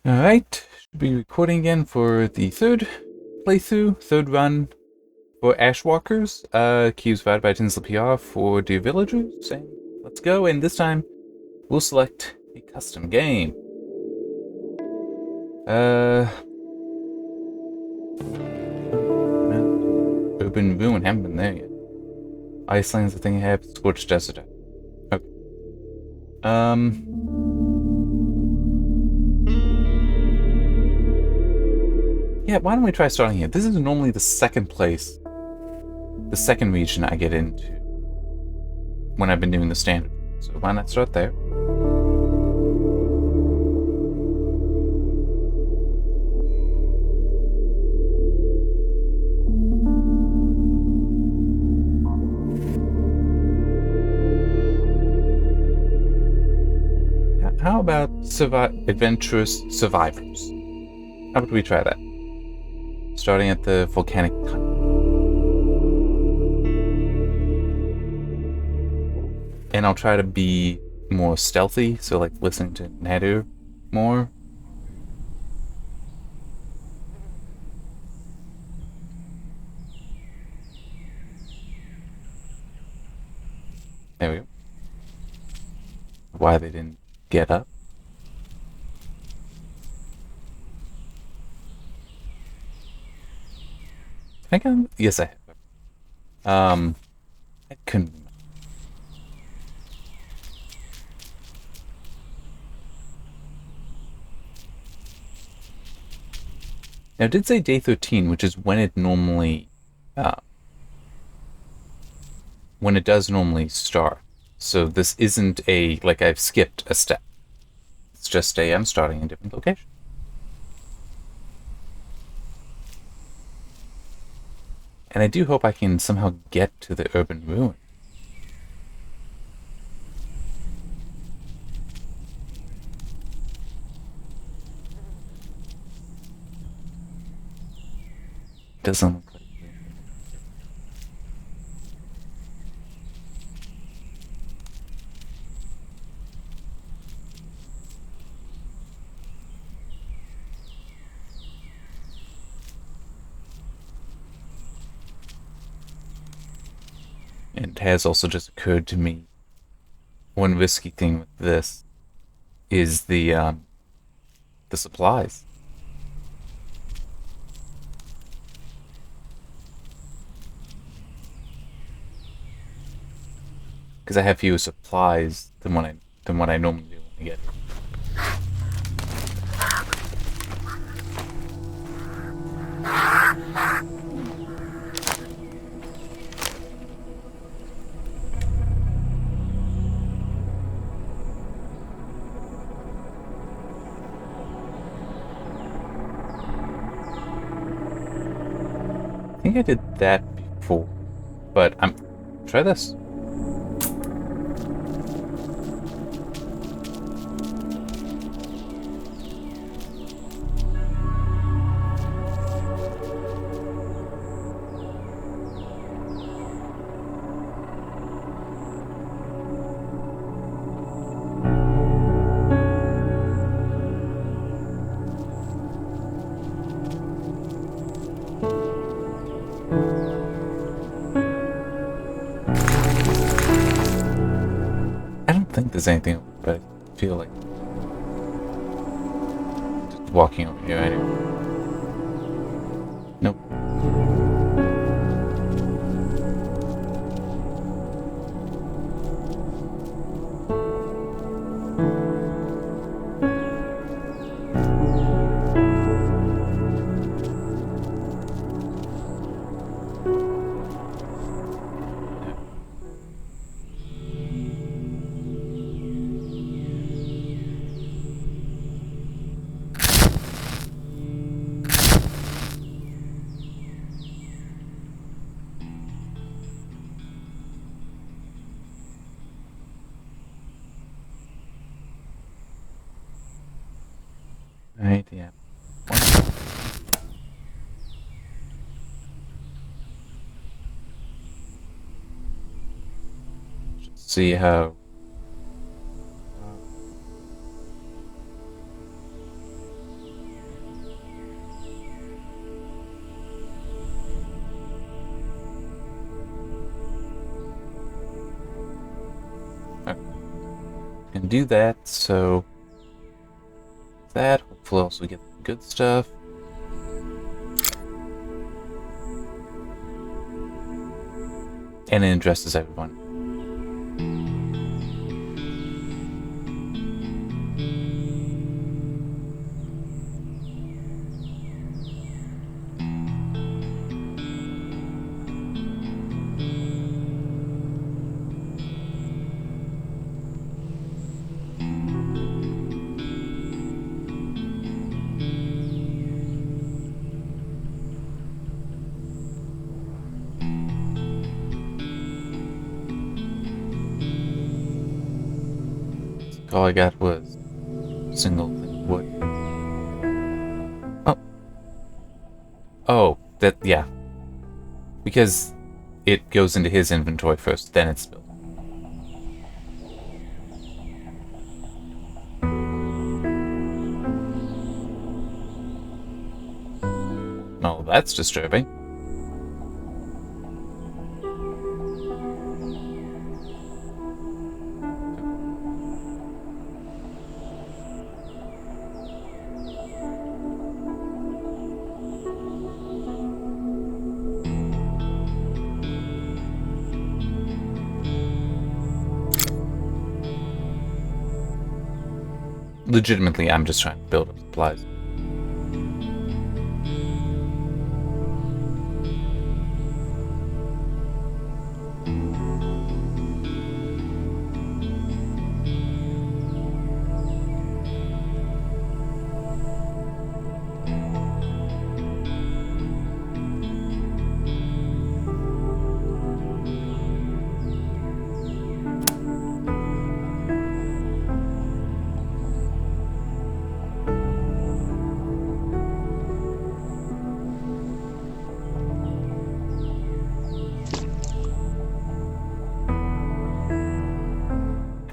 Alright, should be recording again for the third playthrough, third run for Ashwalkers. Cues provided by Tinsley PR for Dear Villagers. And let's go, and this time we'll select a custom game. Urban Ruin, haven't been there yet. Iceland's the thing I have, Scorched Desert. Okay. Yeah, why don't we try starting here? This is normally the second place, the second region I get into when I've been doing the standard. So why not start there? How about Adventurous Survivors? How about we try that? Starting at the volcanic tunnel. And I'll try to be more stealthy, so like listening to Nadu more. There we go. Why they didn't get up. I think yes, I have. I couldn't remember. Now, it did say day 13, which is when it normally, when it does normally start. So this isn't a, like I've skipped a step. It's just I'm starting in a different location. And I do hope I can somehow get to the urban ruin. Doesn't look like it. It has also just occurred to me, one risky thing with this is the supplies. Because I have fewer supplies than what I normally do when I get here. I think I did that before, but try this. I don't think there's anything, but I feel like just walking over here anyway. Nope. Right, yeah. See how and do that, so that, hopefully also get the good stuff. And it addresses everyone. All I got was single wood. Oh. Oh, that, yeah. Because it goes into his inventory first, then it's spilled. Oh, that's disturbing. Legitimately, I'm just trying to build up supplies.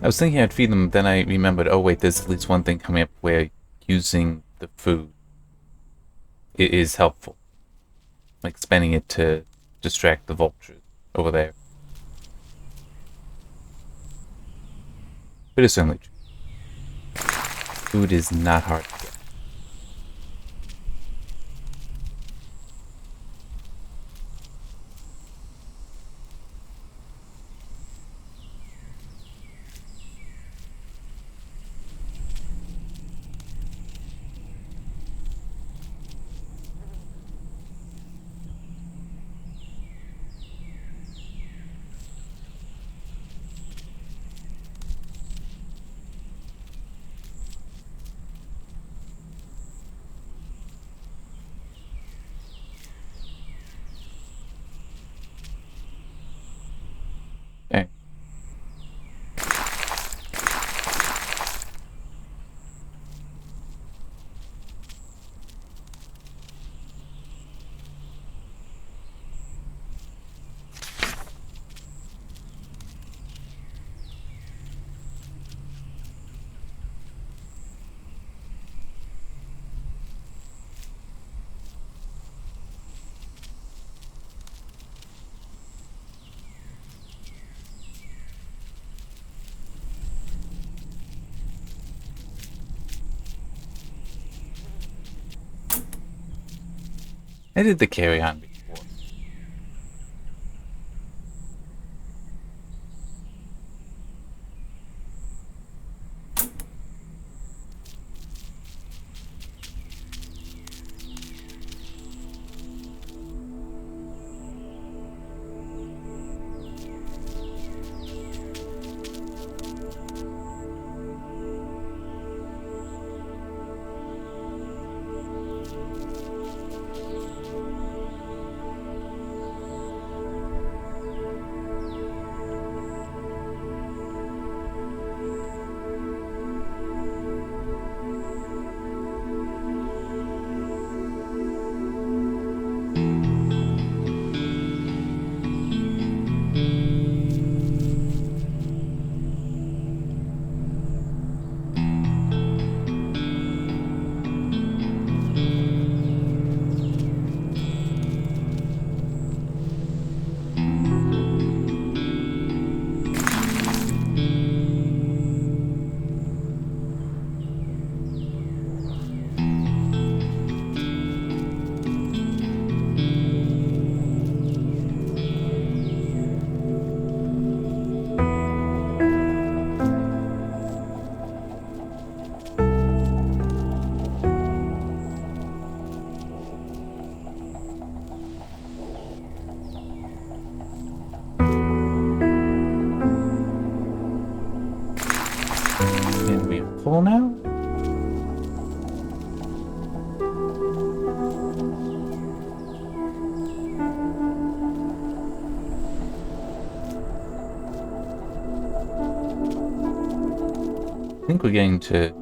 I was thinking I'd feed them, then I remembered, oh wait, there's at least one thing coming up where using the food is helpful. Like spending it to distract the vultures over there. But it's certainly true. Food is not hard to get. Dang. I did the carry-on before. think we're getting to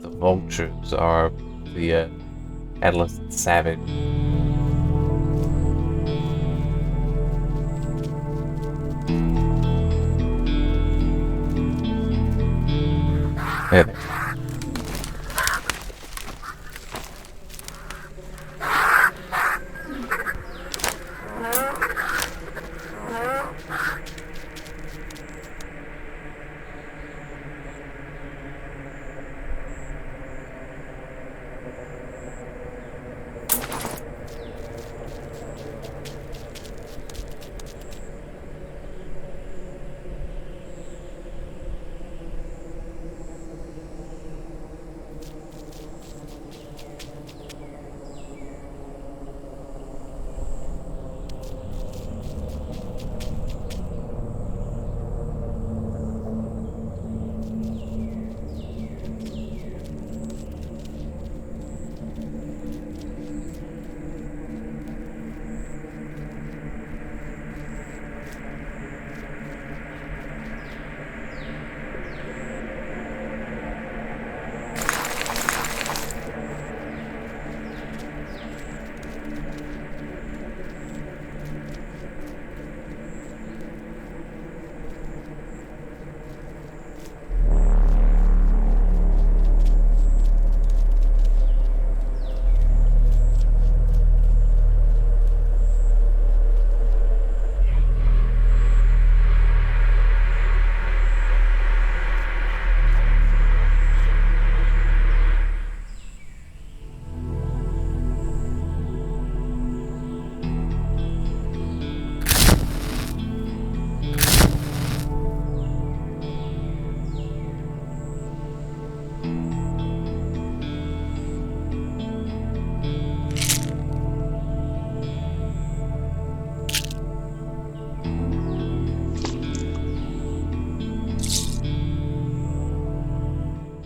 the vultures are the adolescent savage. There they are.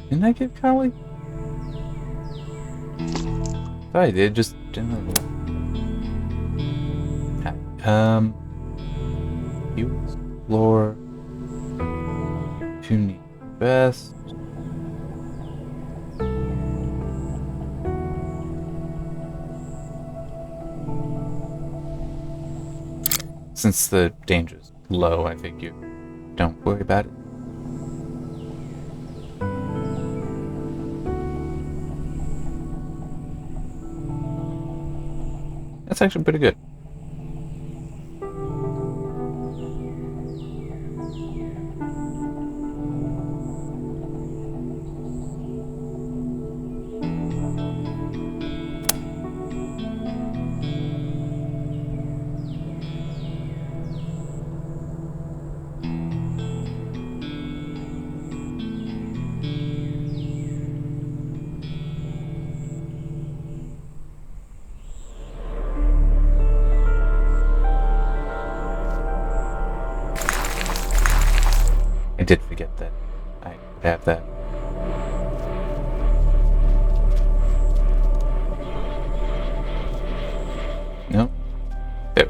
Didn't I get Collie? Thought I did, just didn't know. You explore. You need best. Since the danger's low, I think you don't worry about it. That's actually pretty good. I did forget that I would have that. No? There.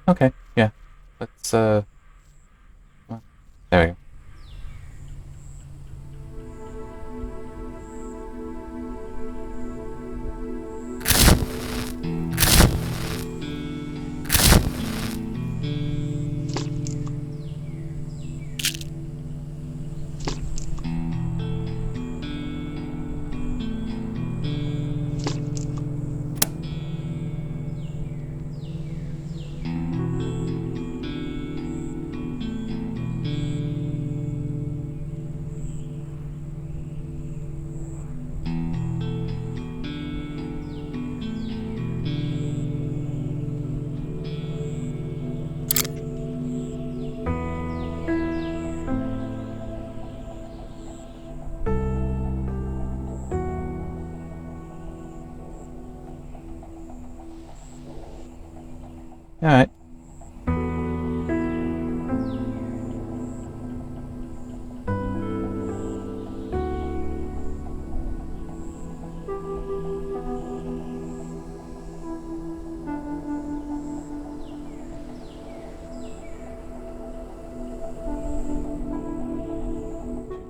Okay, yeah. Let's, well, there we go. Alright.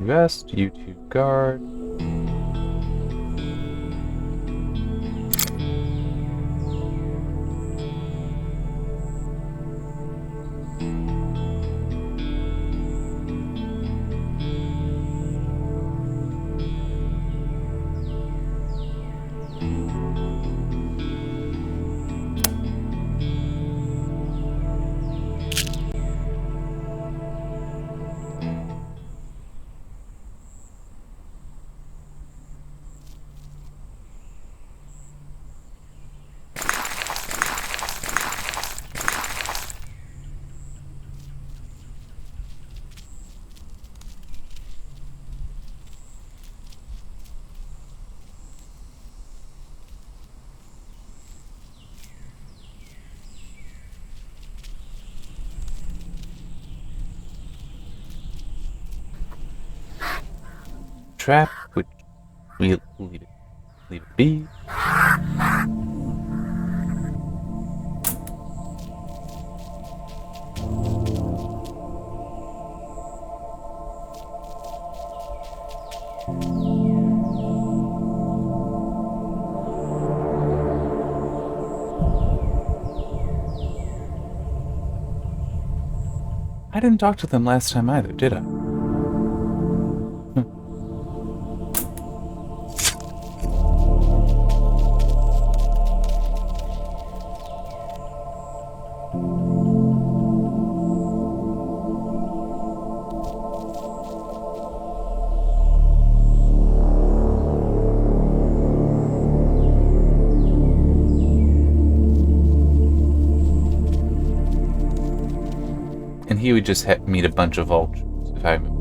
Rest, you two guard. Trap, which we'll leave it be. I didn't talk to them last time either, did I? And he would just meet a bunch of vultures, if I remember.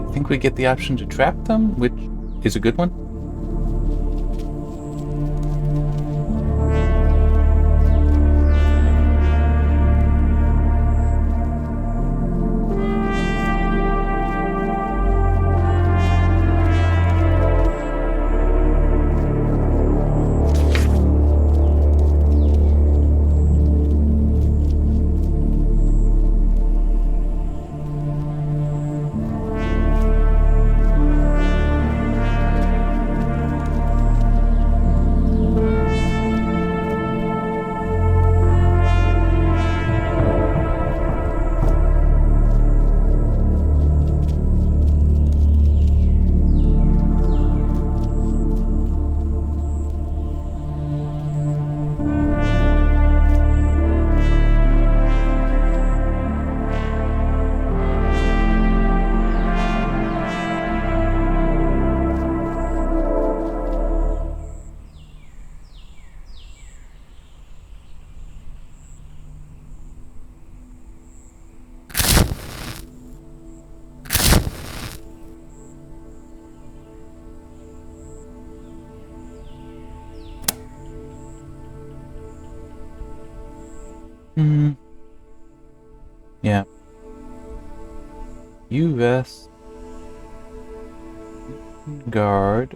I think we get the option to trap them, which is a good one. Yeah. You rest. Guard.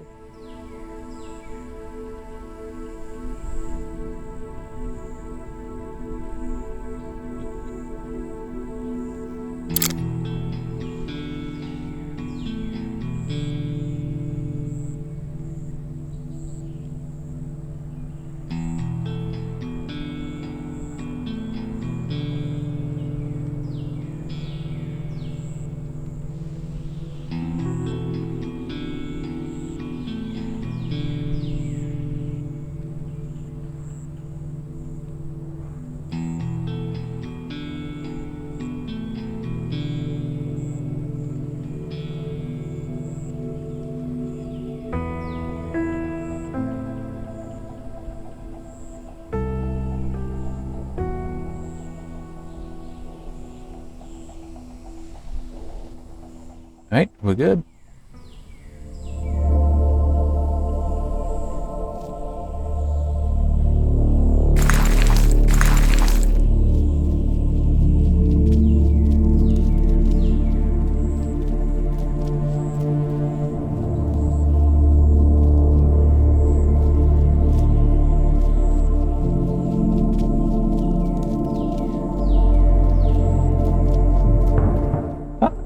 Right, we're good.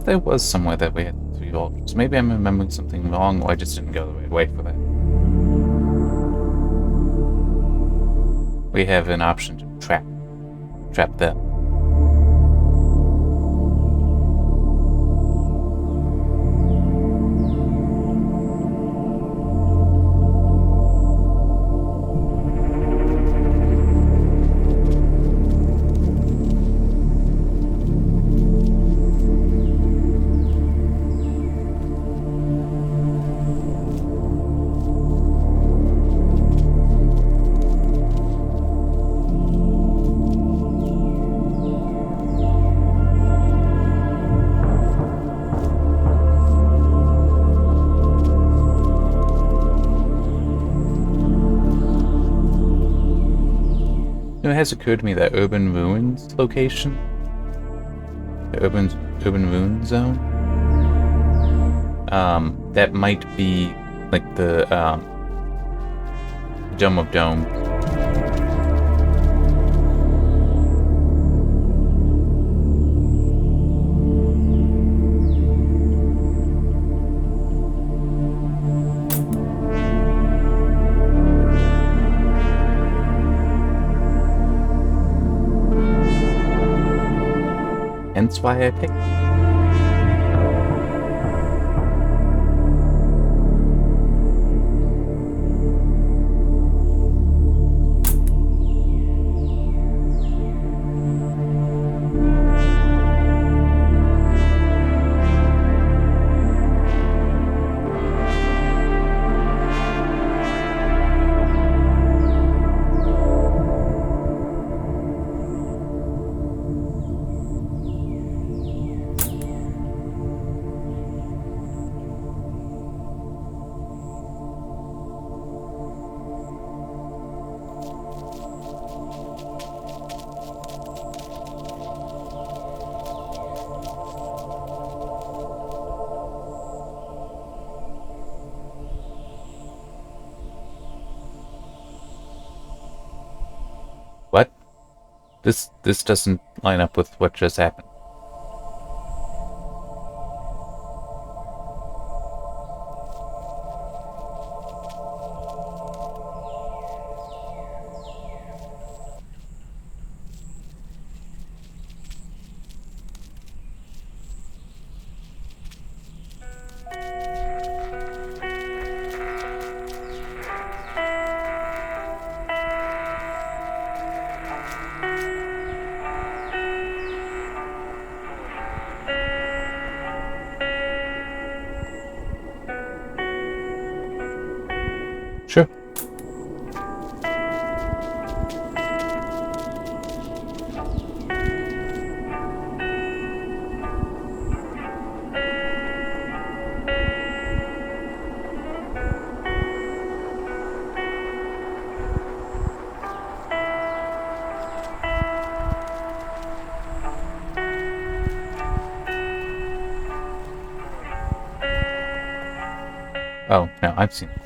There was somewhere that we had 3 altars. Maybe I'm remembering something wrong, or I just didn't go the right way for that. We have an option to trap them. It has occurred to me that Urban Ruins location, the Urban Ruins zone, that might be like the Dome of Domes. Hence why I picked. What? This doesn't line up with what just happened. Sure. Oh, no, I've seen it.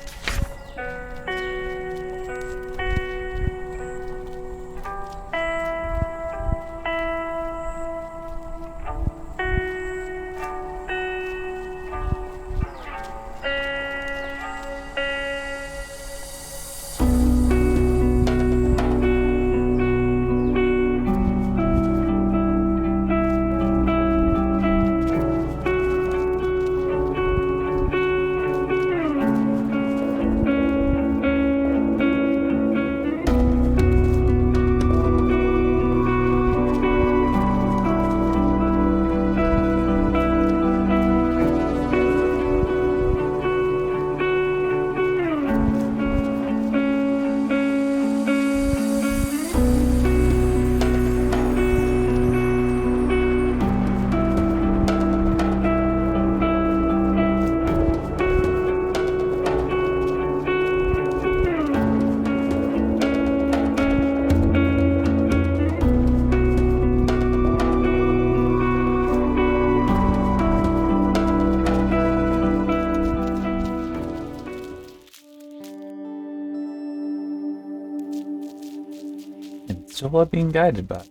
And still are being guided by.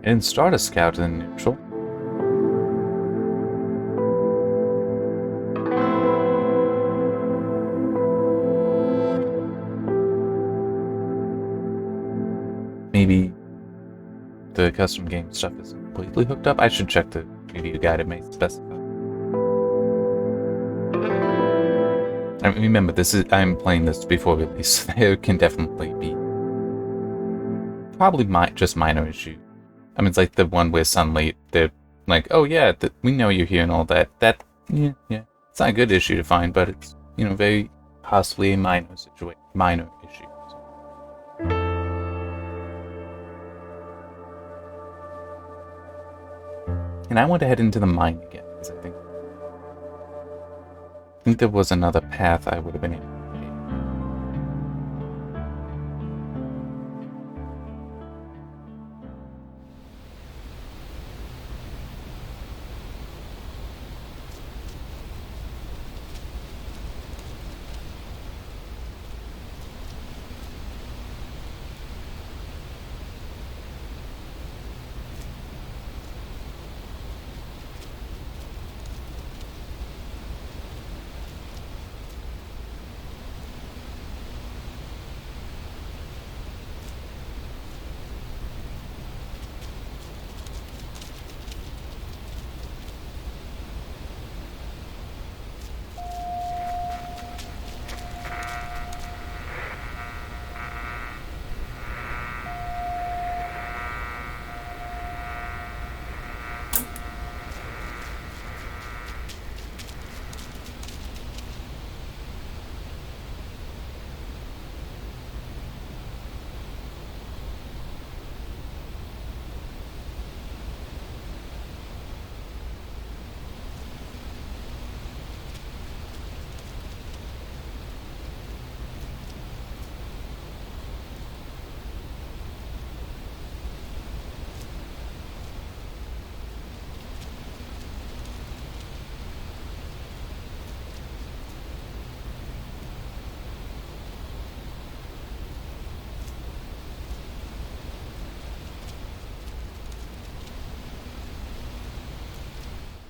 And start a scout in neutral. Maybe the custom game stuff isn't completely hooked up. I should check the review guide, it may specify. I mean, remember, I'm playing this before release, so there can definitely be probably just minor issues. I mean, it's like the one where suddenly they're like, oh yeah, we know you're here and all that. Yeah. It's not a good issue to find, but it's, very possibly a minor issue. And I want to head into the mine again, because I think there was another path I would have been able to take.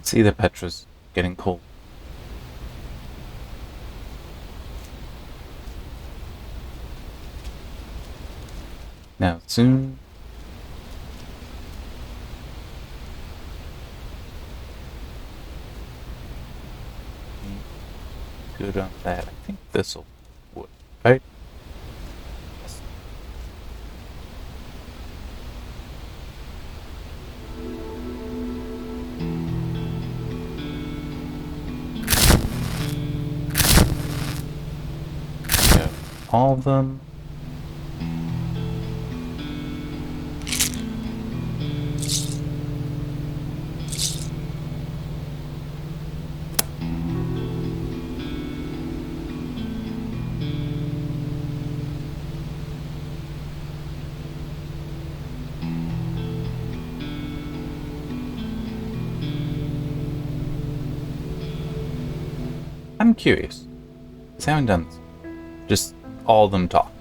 See, the Petra's getting cold. Now, soon. Good on that. I think this'll work, right? Yes. Got all of them. I'm curious. I haven't done this. Just all of them talk.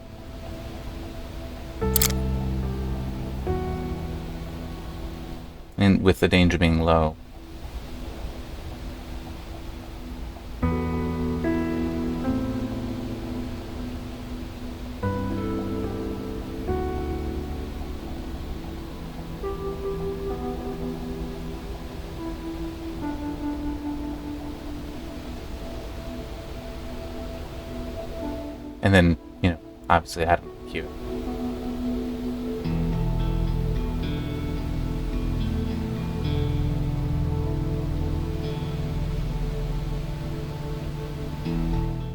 And with the danger being low. And then, obviously I don't hear it.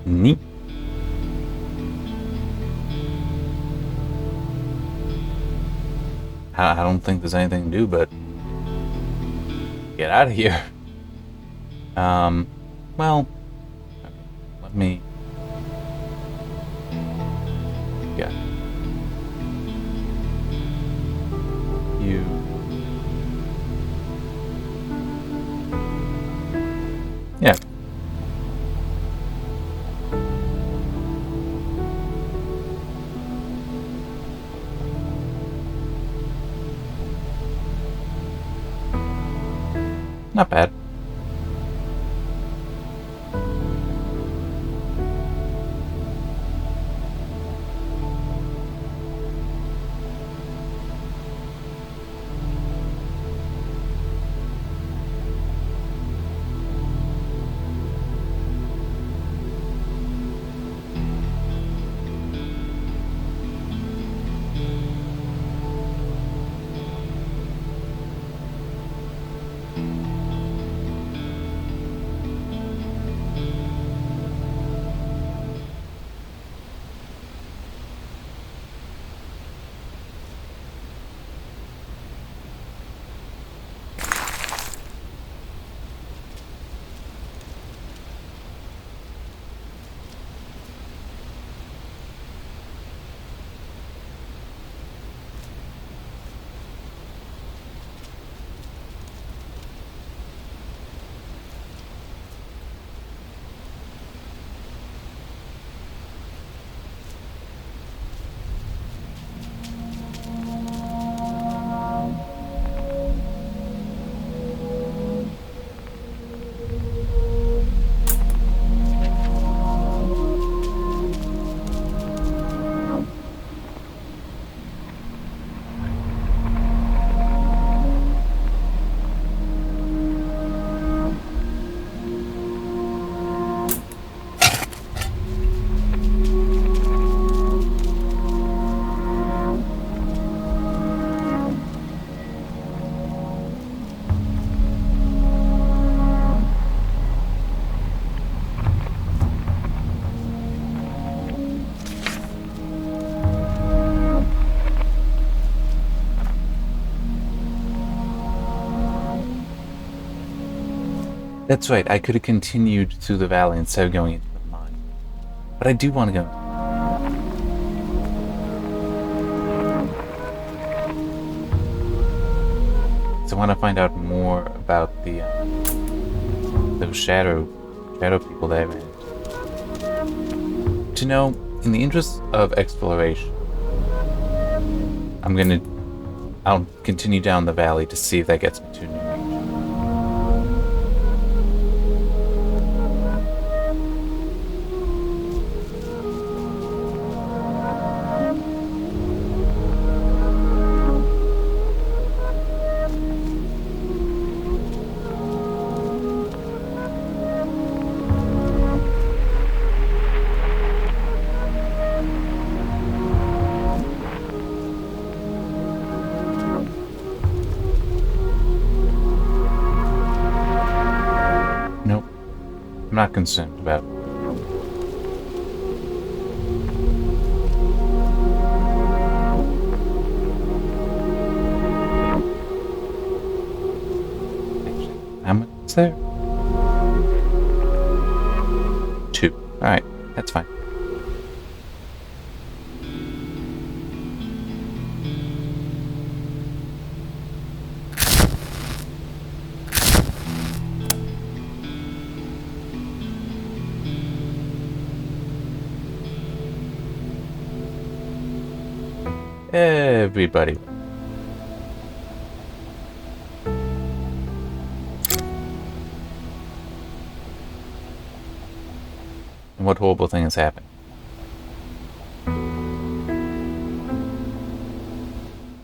Neat. I don't think there's anything to do but get out of here. Well, let me. Yeah. You. Yeah. Not bad. That's right, I could have continued through the valley instead of going into the mine. But I do want to go. So I want to find out more about those shadow people that I ran into. To know, in the interest of exploration, I'll continue down the valley to see if that gets me to New York. Nope. I'm not concerned about it. Actually, how much is there? 2. Alright, that's fine. Everybody. And what horrible thing has happened?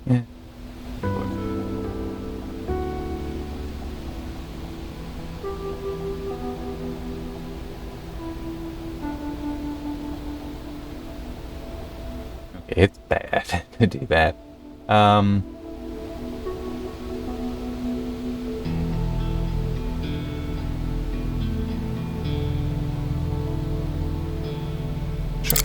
Yeah. It's bad to do that. Sure.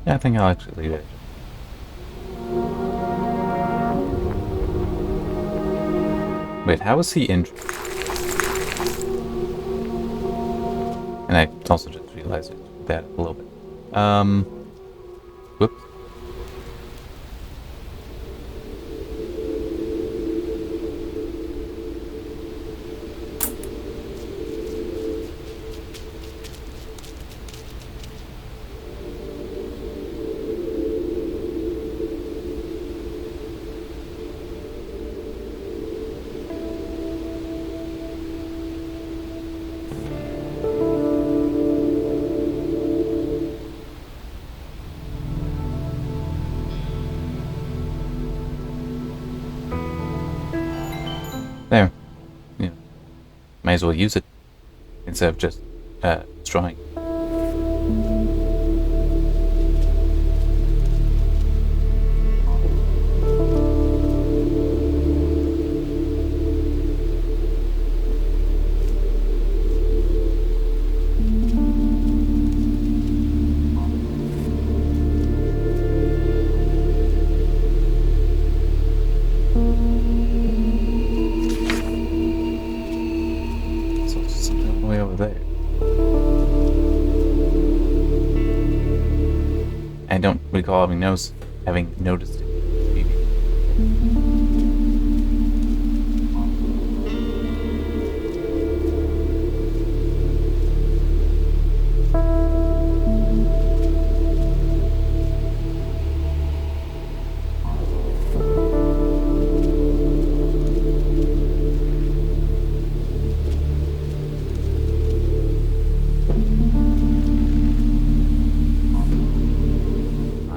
Yeah, I think I'll actually leave it. Wait, how was he injured? And I also just realized that a little bit. Whoops. There. Yeah. Might as well use it instead of just destroying. So something all the way over there. I don't recall having noticed it. Maybe.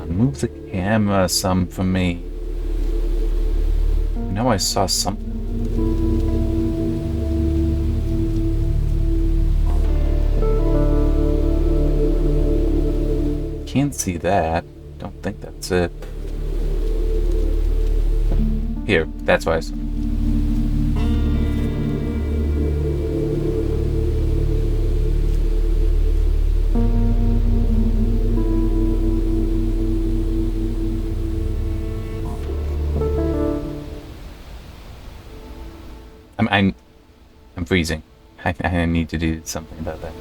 Move the camera some for me. I know I saw something. Can't see that. Don't think that's it. Here, that's what I saw. I'm freezing. I need to do something about that.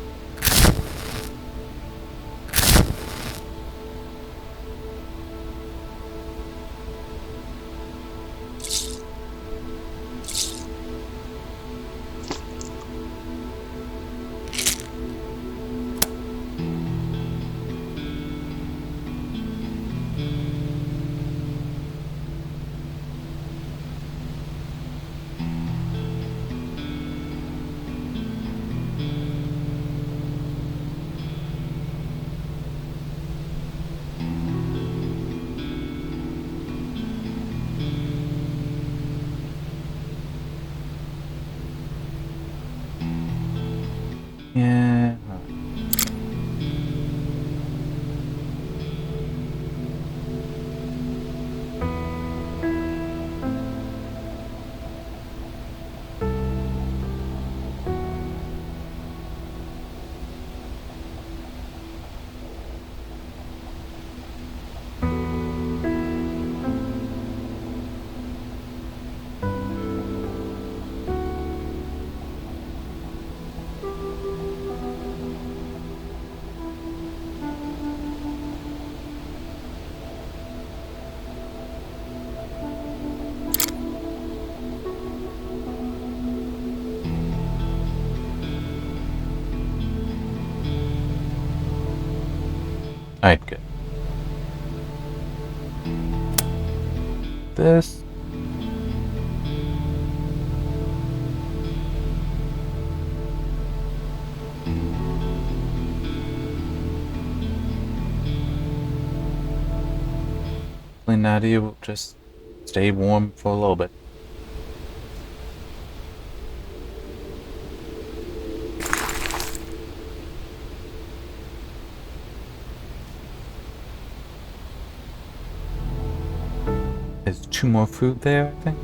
Yeah. Alright, good. This. Nadia will just stay warm for a little bit. There's 2 more food there, I think.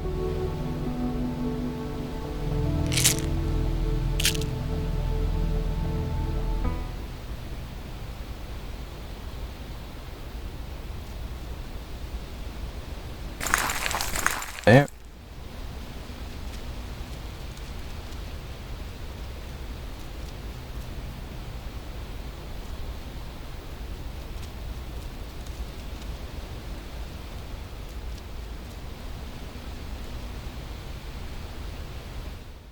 There.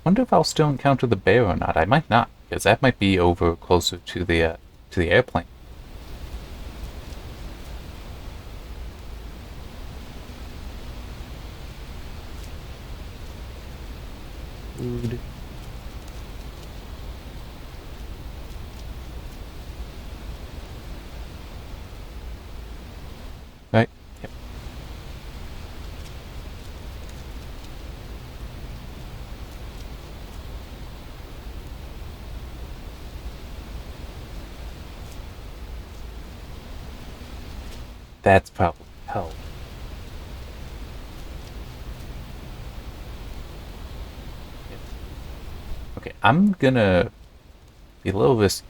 Wonder if I'll still encounter the bear or not. I might not, because that might be over closer to the airplane. Food. Right? Yep. That's probably hell. Yep. Okay, I'm gonna be a little risky.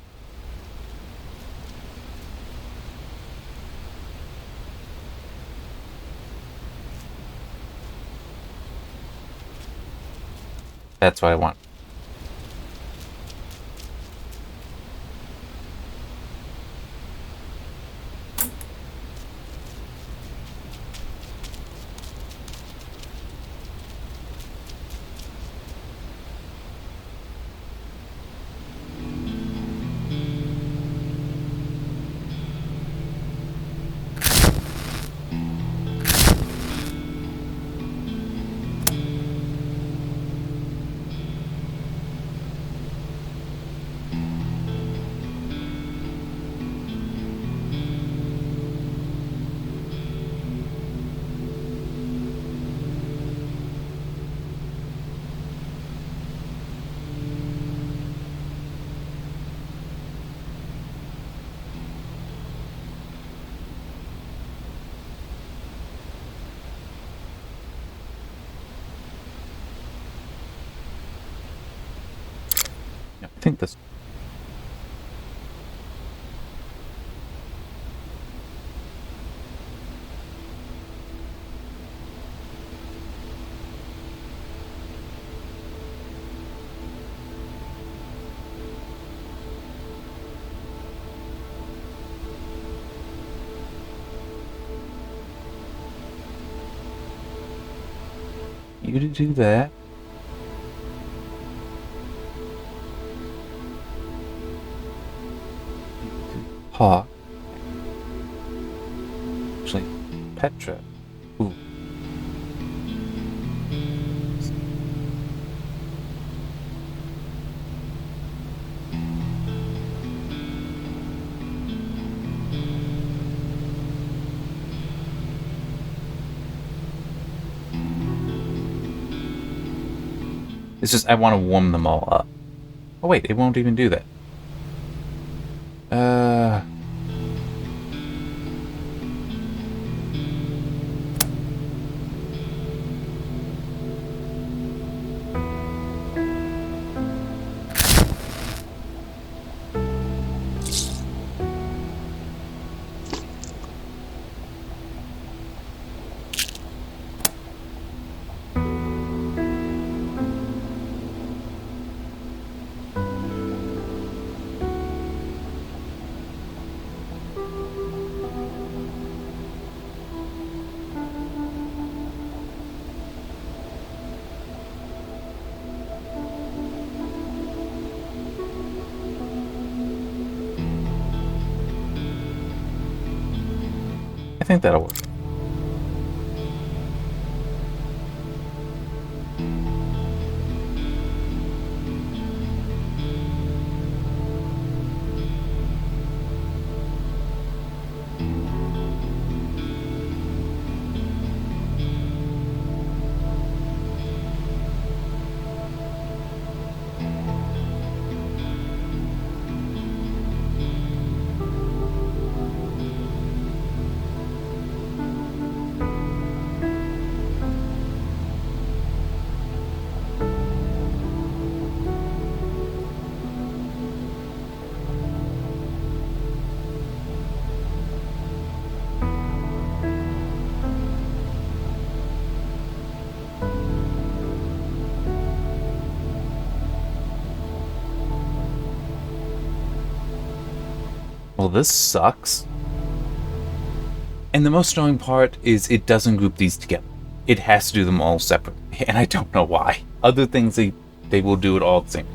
That's what I want. I think this. You to do that. Hawk. Actually, Petra. Ooh. It's just I want to warm them all up. Oh wait, it won't even do that. think that'll work. Well, this sucks. And the most annoying part is it doesn't group these together. It has to do them all separately, and I don't know why. Other things, they will do it all the same.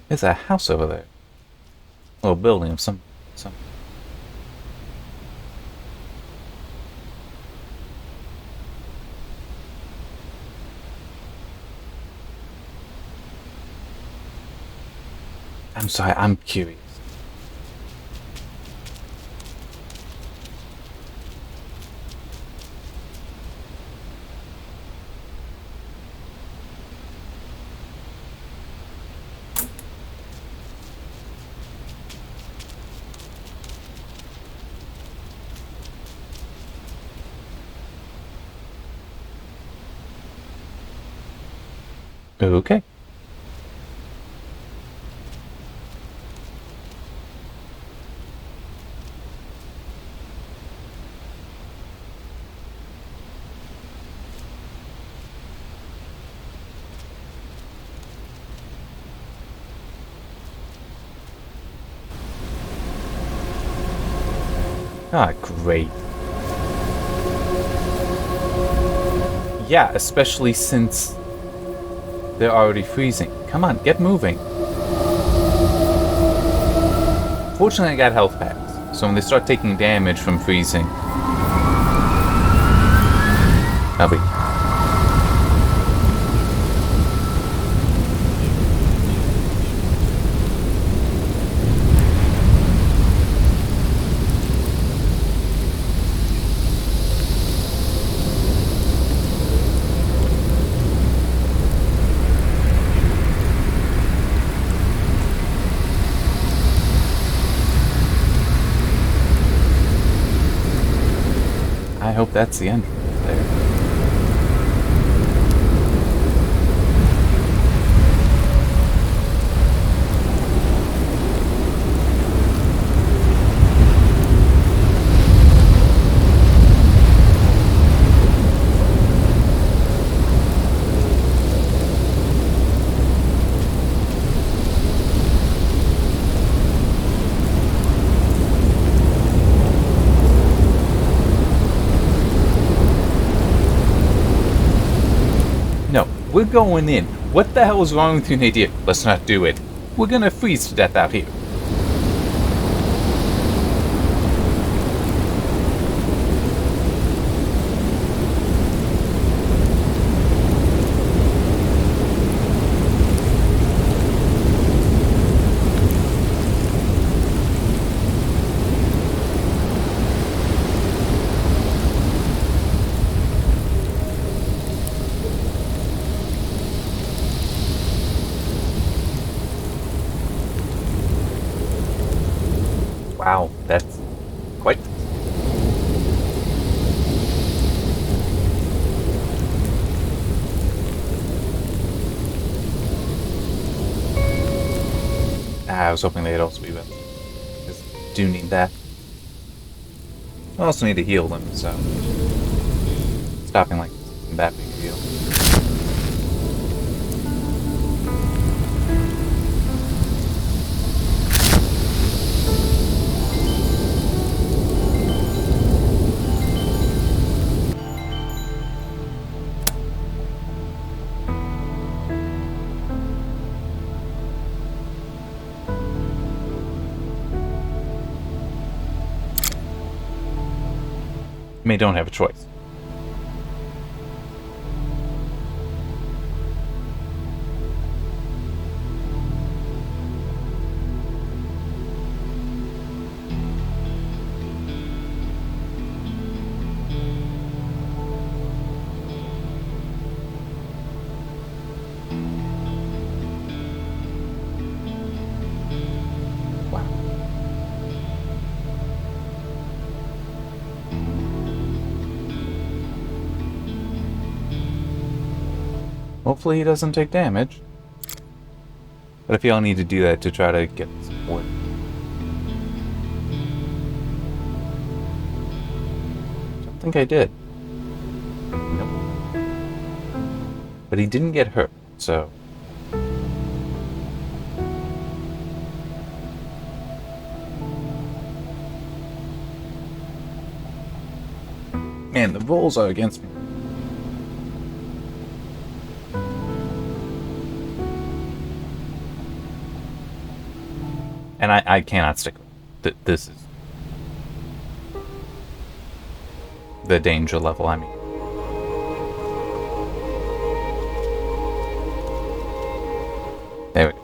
There's a house over there. A little building of some. I'm sorry, I'm curious. Okay. Ah, great. Yeah, especially since they're already freezing. Come on, get moving. Fortunately, I got health packs, so when they start taking damage from freezing, I'll be... I hope that's the end there. No, we're going in. What the hell is wrong with you, Nadir? Let's not do it. We're gonna freeze to death out here. Wow, that's quite... I was hoping they'd also be better. Because I do need that. I also need to heal them, so... Stopping like this isn't that big a deal. I mean, don't have a choice. Wow. Hopefully he doesn't take damage. But I feel I need to do that to try to get some wood. Don't think I did. Nope. But he didn't get hurt, so... Man, the rolls are against me. And I cannot stick with it. This is the danger level, I mean. There we go.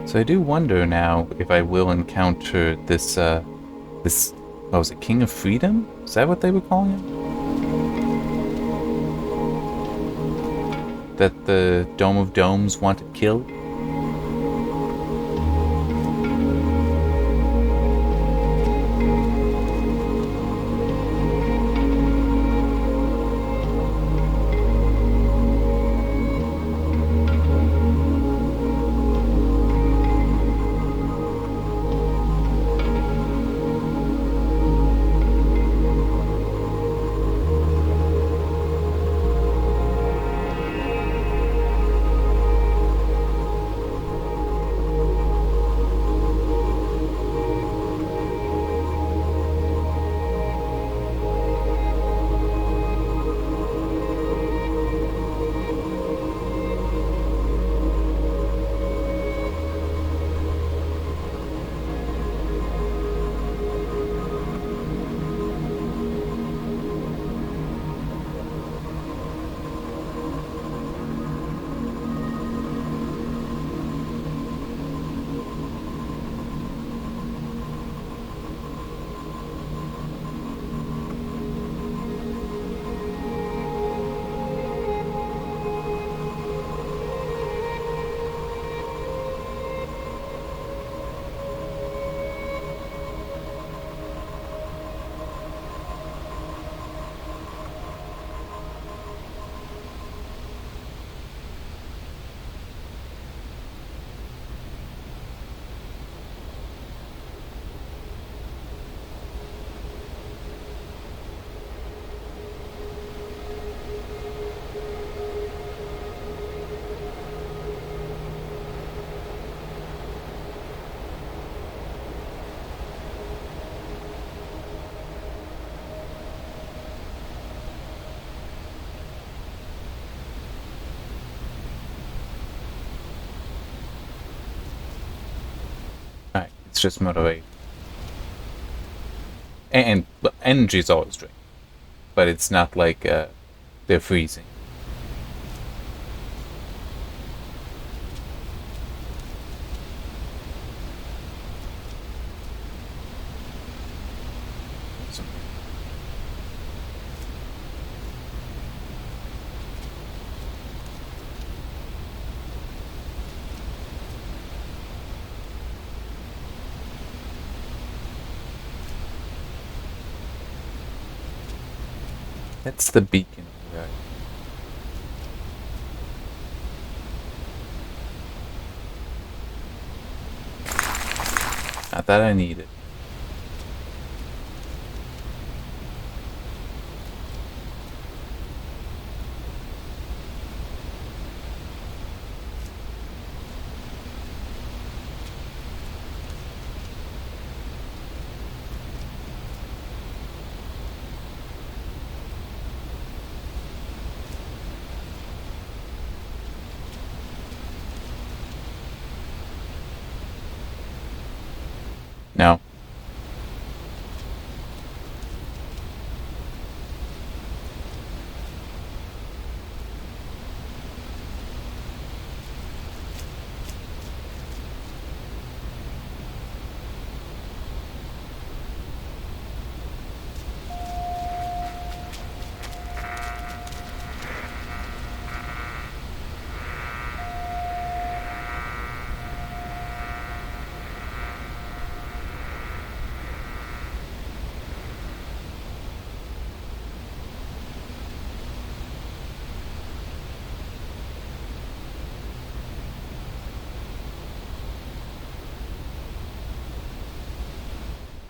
So I do wonder now if I will encounter this, what was it, King of Freedom? Is that what they were calling him? That the Dome of Domes want to kill? Alright, it's just motivate. And energy's always drained. But it's not like they're freezing. That's the beacon. Right. Not that I need it. No.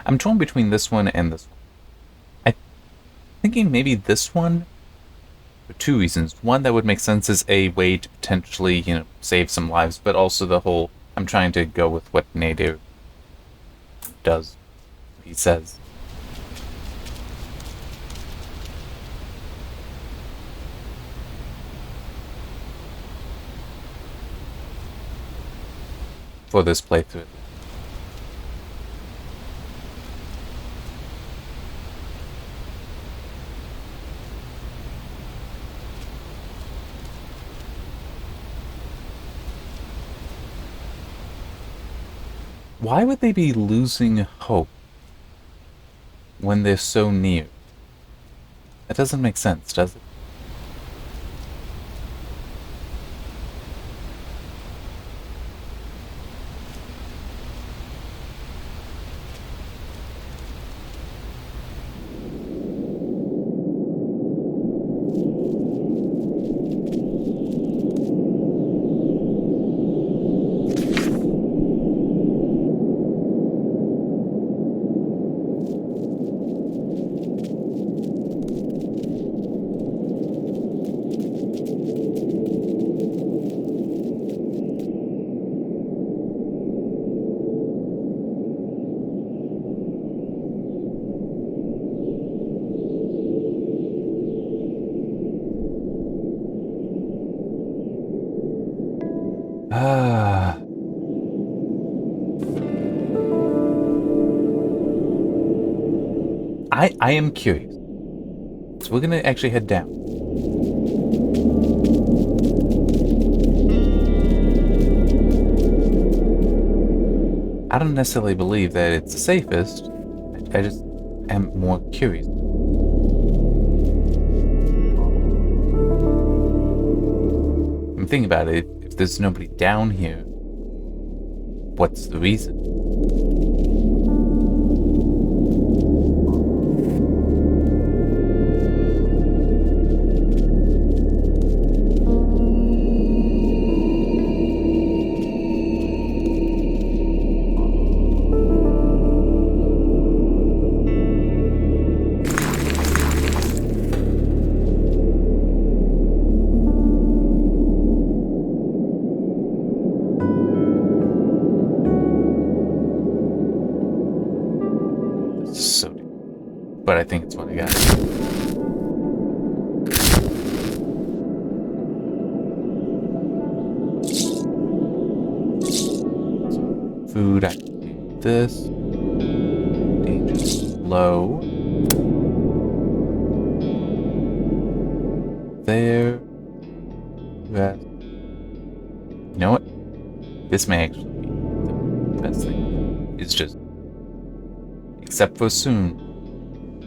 I'm torn between this one and this one. I'm thinking maybe this one for two reasons. One, that would make sense as a way to potentially, save some lives, but also the whole, I'm trying to go with what Nadir does, he says. For this playthrough. Why would they be losing hope when they're so near? That doesn't make sense, does it? Ah. I am curious. So we're gonna actually head down. I don't necessarily believe that it's the safest. I just am more curious. I'm thinking about it. If there's nobody down here, what's the reason? So deep. But I think it's what I got. Food, I can do this. Dangerous. low. There. That. You know what? This may actually be the best thing. It's just, except for soon,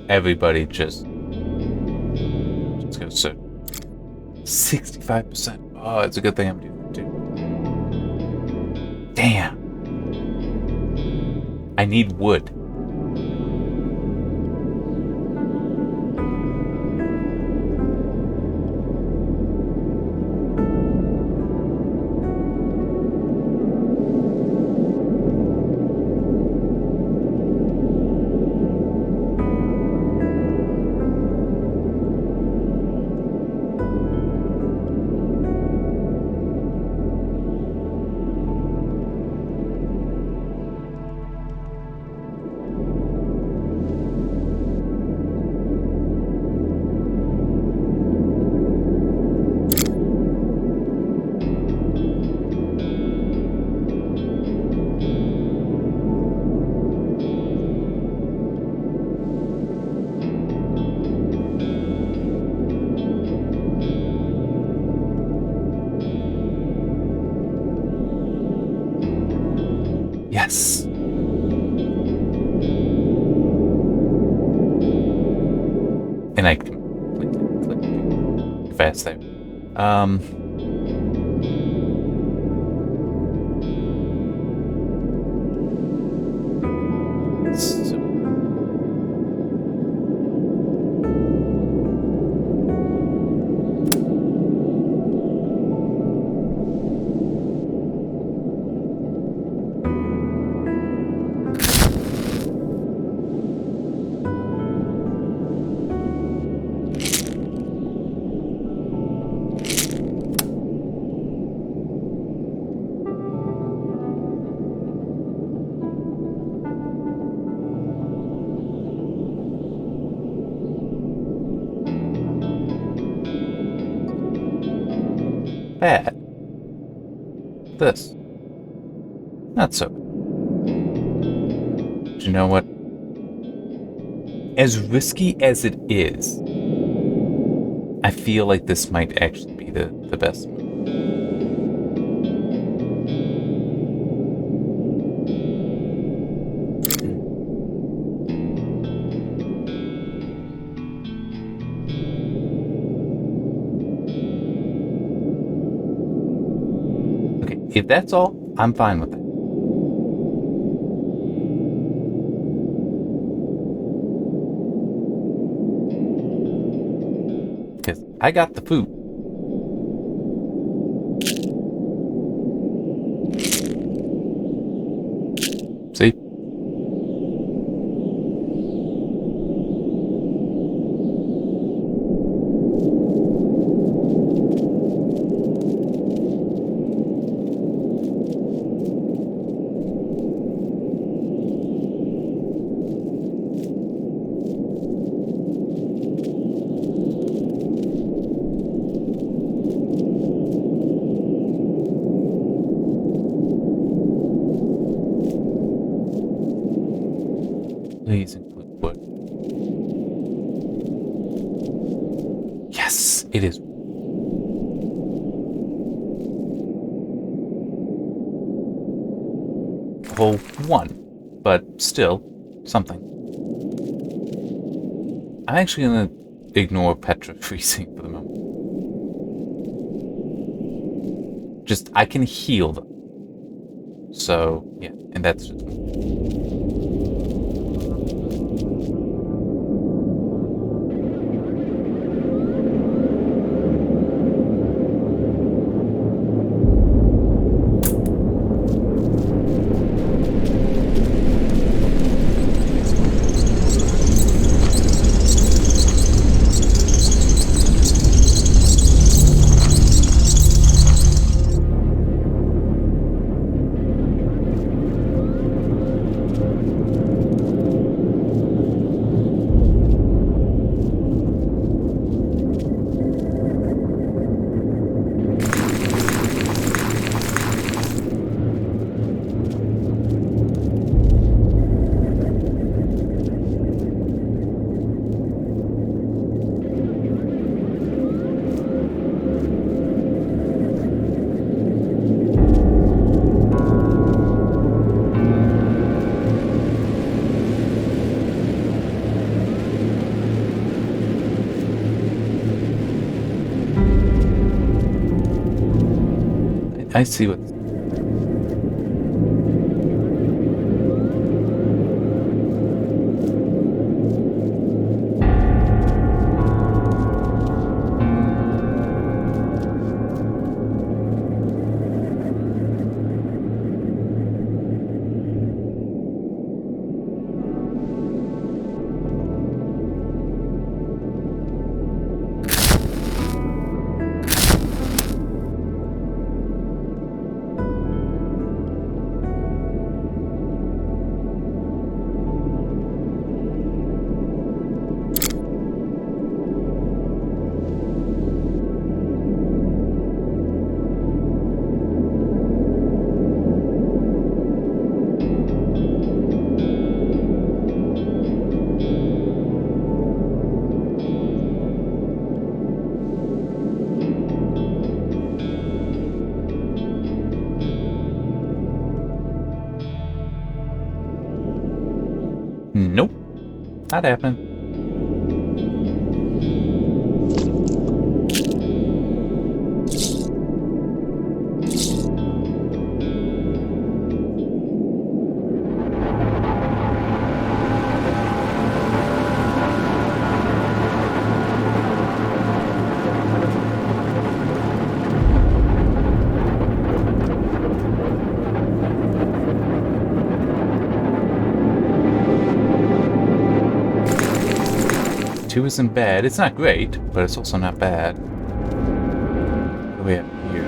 everybody just goes so 65%. Oh, it's a good thing I'm doing that too. Damn. I need wood. Yes. And I completely clicked too fast there. So bad. This. Not so bad. But you know what? As risky as it is, I feel like this might actually be the best move. Okay, if that's all, I'm fine with it. Because I got the food. See? Please include wood. Yes, it is. Well, one, but still something. I'm actually gonna ignore Petra freezing for the moment. Just, I can heal them. So, yeah, and that's just me. I see what. Nope, not happening. Two isn't bad. It's not great, but it's also not bad. What do we have here?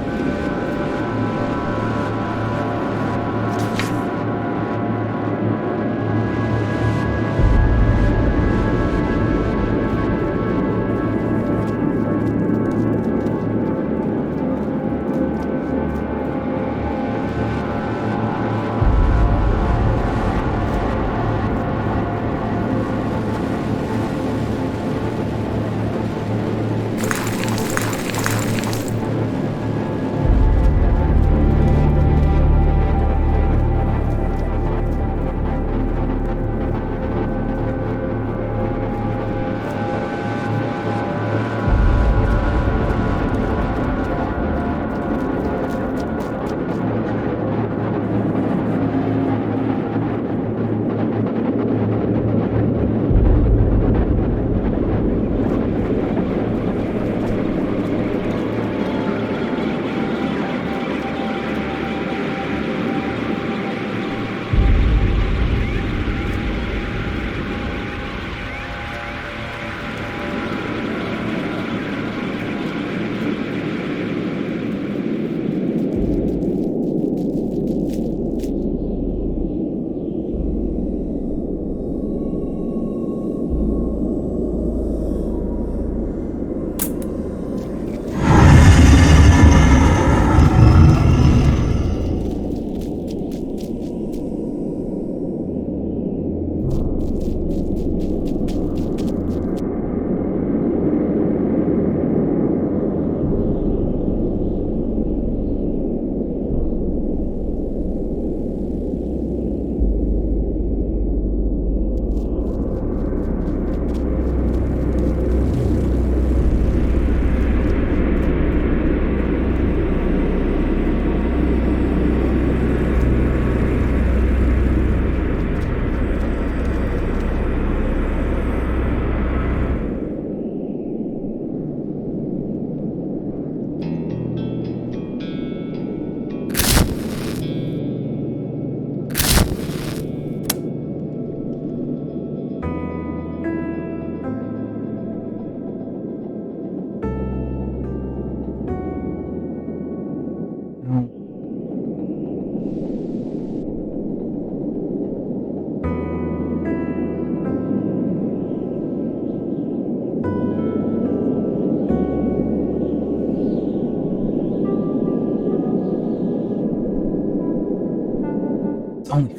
Only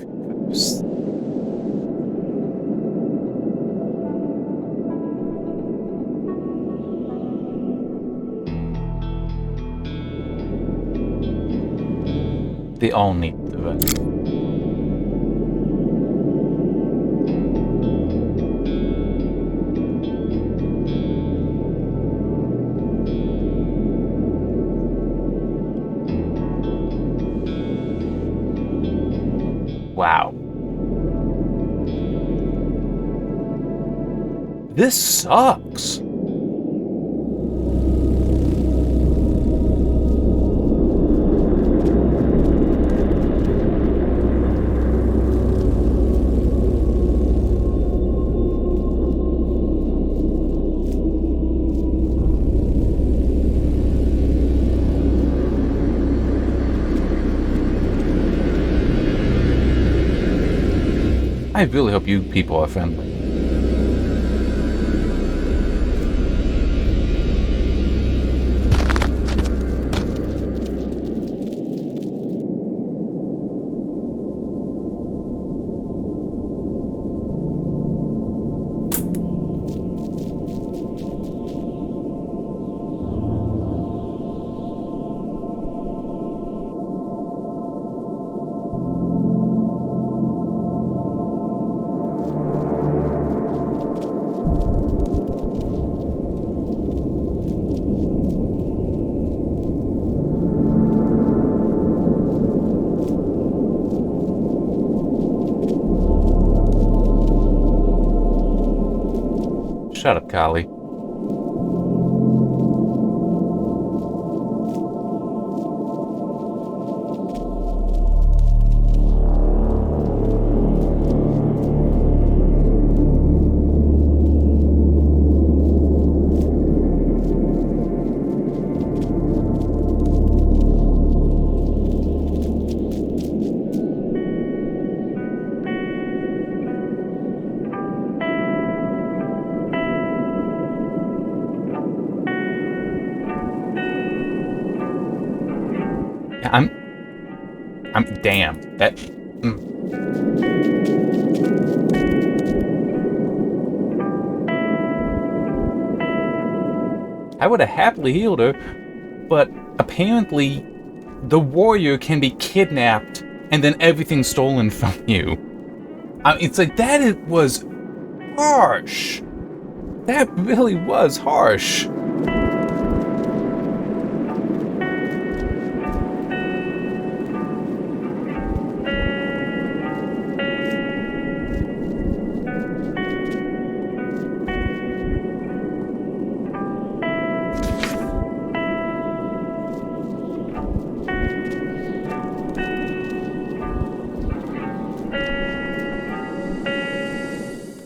first. They all need the rest. Wow. This sucks. I really hope you people are friendly. Shut up, Carly. Damn. That... I would have happily healed her, but apparently the warrior can be kidnapped and then everything stolen from you. It's like, was harsh. That really was harsh.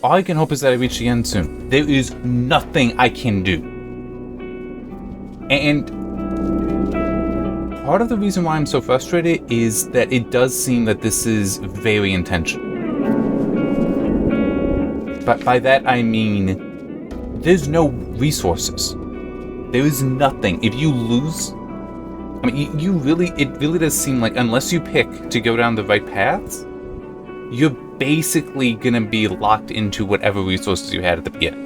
All I can hope is that I reach the end soon. There is nothing I can do. And part of the reason why I'm so frustrated is that it does seem that this is very intentional. But by that I mean, there's no resources. There is nothing. If you lose, I mean, it really does seem like unless you pick to go down the right paths, you're basically gonna be locked into whatever resources you had at the beginning.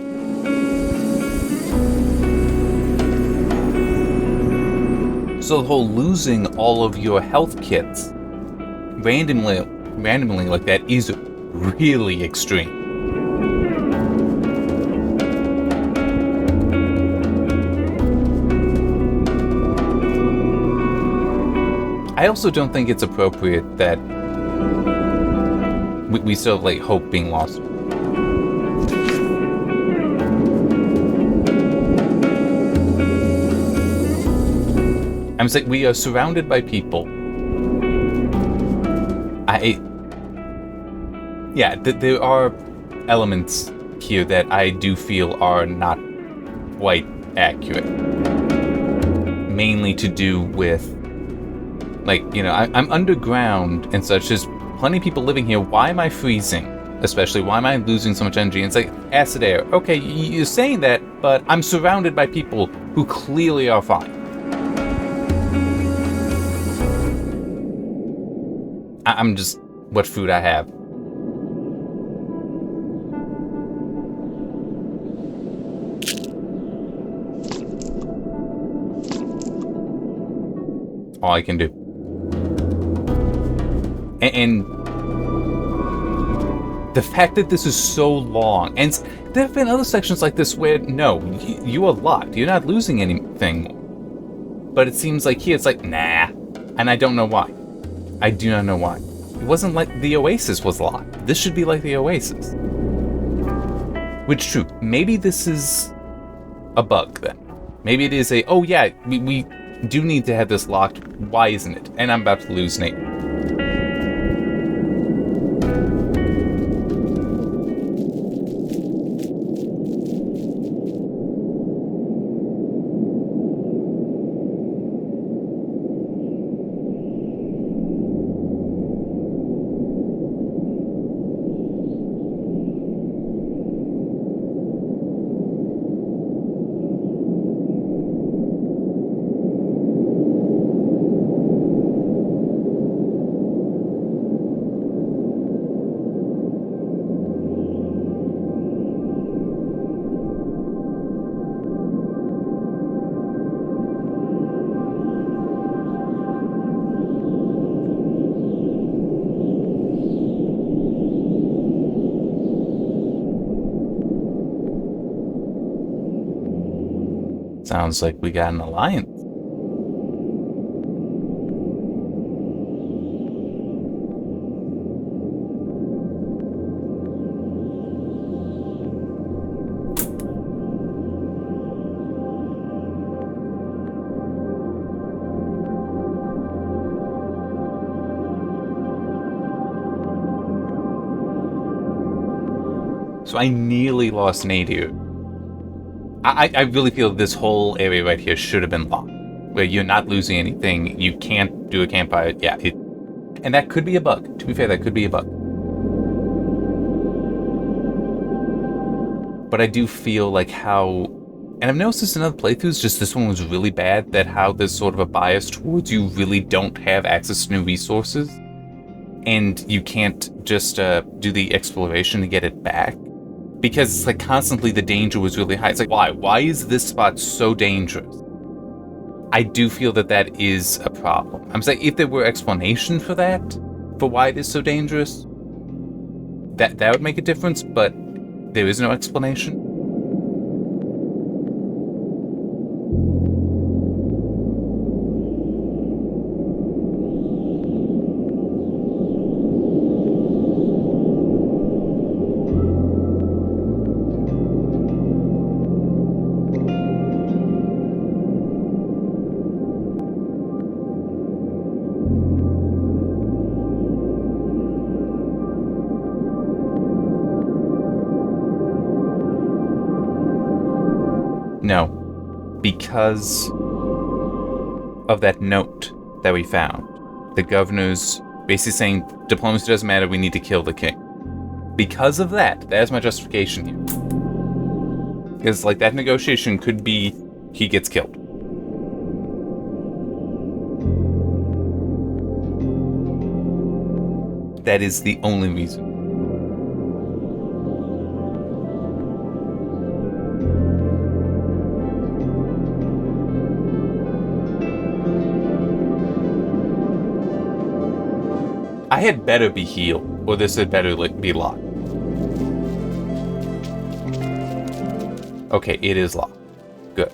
So the whole losing all of your health kits randomly like that is really extreme. I also don't think it's appropriate that we still have, like, hope being lost. I'm saying we are surrounded by people. There are elements here that I do feel are not quite accurate. Mainly to do with, like, you know, I'm underground and such. There's plenty of people living here. Why am I freezing? Especially, why am I losing so much energy? And it's like, acid air. Okay, you're saying that, but I'm surrounded by people who clearly are fine. I'm just what food I have. All I can do. And the fact that this is so long, and there have been other sections like this where, no, you are locked. You're not losing anything. But it seems like here it's like, nah. And I don't know why. I do not know why. It wasn't like the Oasis was locked. This should be like the Oasis. Which, true, maybe this is a bug then. Maybe it is oh yeah, we do need to have this locked. Why isn't it? And I'm about to lose Nate. Sounds like we got an alliance. So I nearly lost Nate here. I really feel this whole area right here should have been locked, where you're not losing anything, you can't do a campfire. Yeah, and that could be a bug. To be fair, that could be a bug. But I do feel like how, and I've noticed this in other playthroughs, just this one was really bad, that how there's sort of a bias towards you really don't have access to new resources, and you can't just do the exploration to get it back. Because it's like constantly the danger was really high. It's like, why? Why is this spot so dangerous? I do feel that that is a problem. I'm saying if there were explanation for that, for why it is so dangerous, that would make a difference, but there is no explanation. No, because of that note that we found. The governor's basically saying diplomacy doesn't matter, we need to kill the king. Because of that is my justification here. Because like that negotiation could be he gets killed. That is the only reason. I had better be healed, or this had better be locked. Okay, it is locked. Good.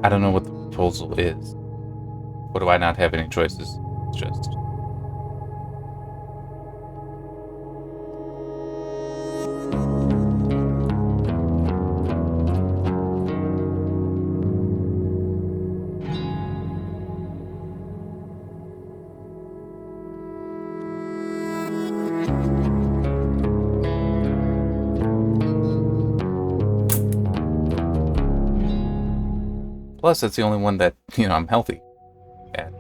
I don't know what the proposal is. Or do I not have any choices? It's just... Plus, it's the only one that, I'm healthy at.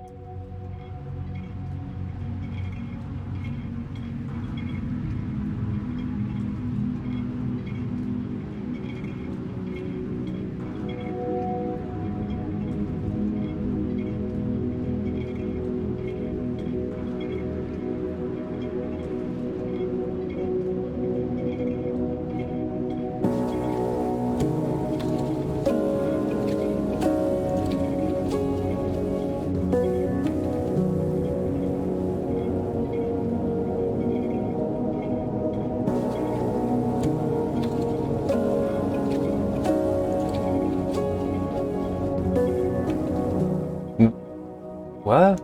What?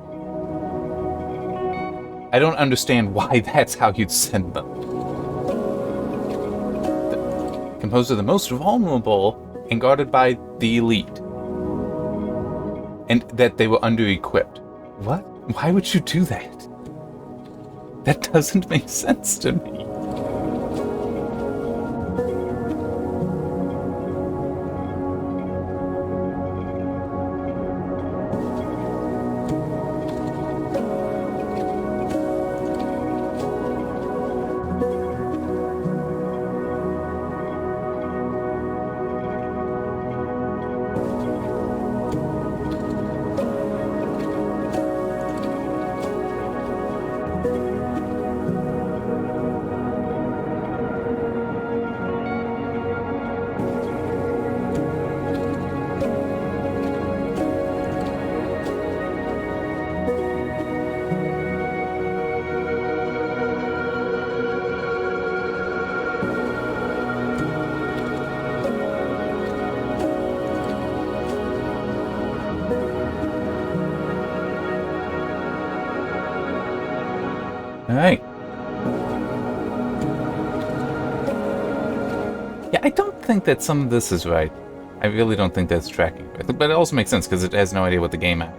I don't understand why that's how you'd send them. Composed of the most vulnerable and guarded by the elite. And that they were under-equipped. What? Why would you do that? That doesn't make sense to me. Alright. Yeah, I don't think that some of this is right. I really don't think that's tracking. But it also makes sense, because it has no idea what the game is.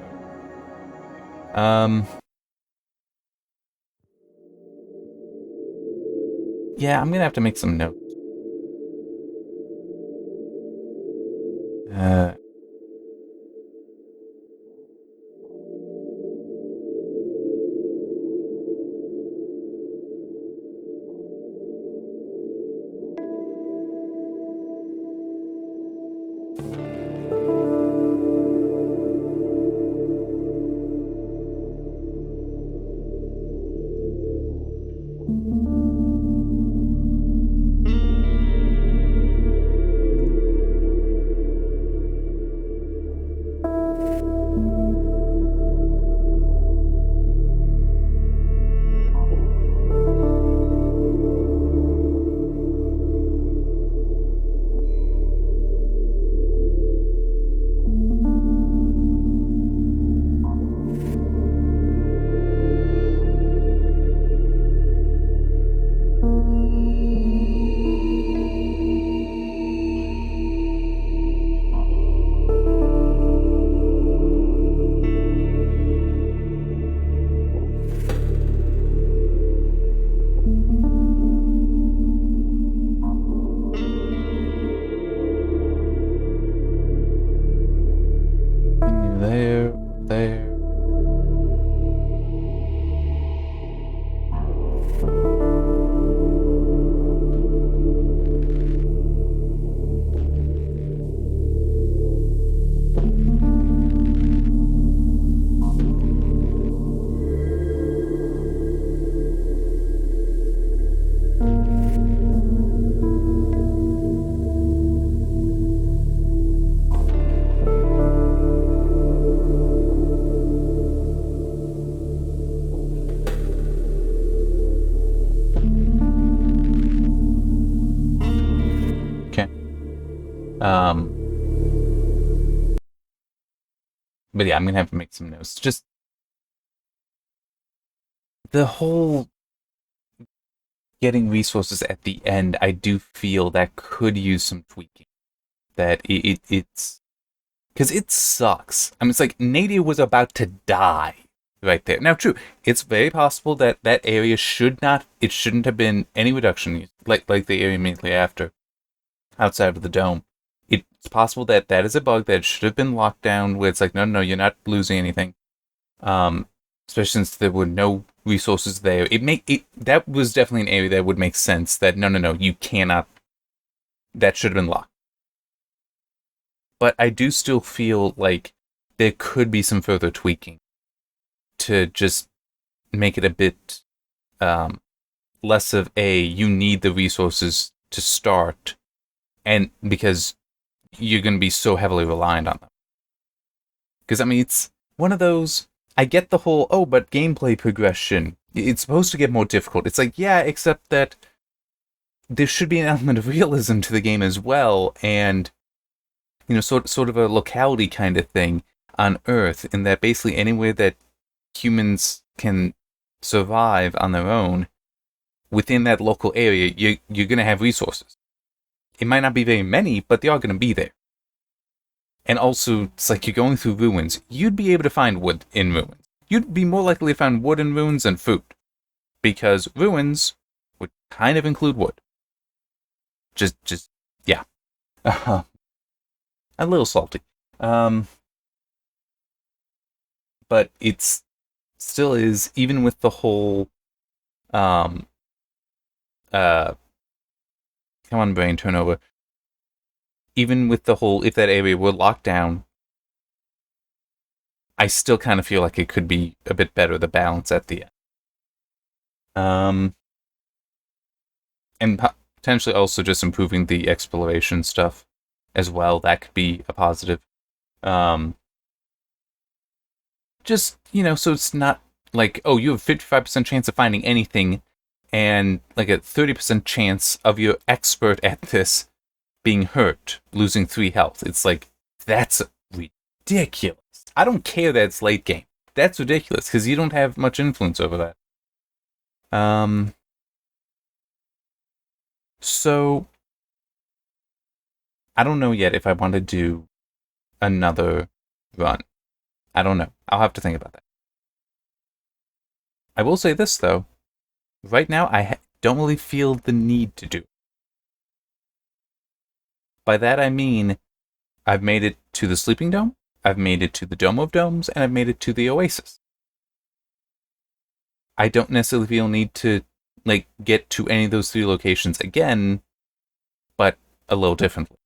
Yeah, I'm gonna have to make some notes. There. But yeah, I'm gonna have to make some notes. Just the whole getting resources at the end, I do feel that could use some tweaking. That it's because it sucks. I mean, it's like Nadia was about to die right there. Now, true, it's very possible that that area shouldn't have been any reduction, like the area immediately after, outside of the dome. It's possible that that is a bug that should have been locked down, where it's like, no, you're not losing anything. Especially since there were no resources there. That was definitely an area that would make sense. That no, you cannot. That should have been locked. But I do still feel like there could be some further tweaking to just make it a bit less of you need the resources to start, and because you're going to be so heavily reliant on them. Because, I mean, it's one of those, I get the whole, but gameplay progression, it's supposed to get more difficult. It's like, yeah, except that there should be an element of realism to the game as well, and, sort of a locality kind of thing. on Earth, in that basically anywhere that humans can survive on their own, within that local area, you're going to have resources. It might not be very many, but they are going to be there. And also, it's like you're going through ruins. You'd be able to find wood in ruins. You'd be more likely to find wood in ruins than food. Because ruins would kind of include wood. Yeah. A little salty. But it's still is, even with the whole, come on, brain turnover. Even with the whole, if that area were locked down, I still kind of feel like it could be a bit better, the balance at the end. And potentially also just improving the exploration stuff as well. That could be a positive. Just, so it's not like, oh, you have a 55% chance of finding anything and like a 30% chance of your expert at this being hurt, losing 3 health. It's like, that's ridiculous. I don't care that it's late game. That's ridiculous because you don't have much influence over that. So I don't know yet if I want to do another run. I don't know. I'll have to think about that. I will say this though. Right now, I don't really feel the need to do it. By that I mean, I've made it to the Sleeping Dome, I've made it to the Dome of Domes, and I've made it to the Oasis. I don't necessarily feel need to get to any of those 3 locations again, but a little differently.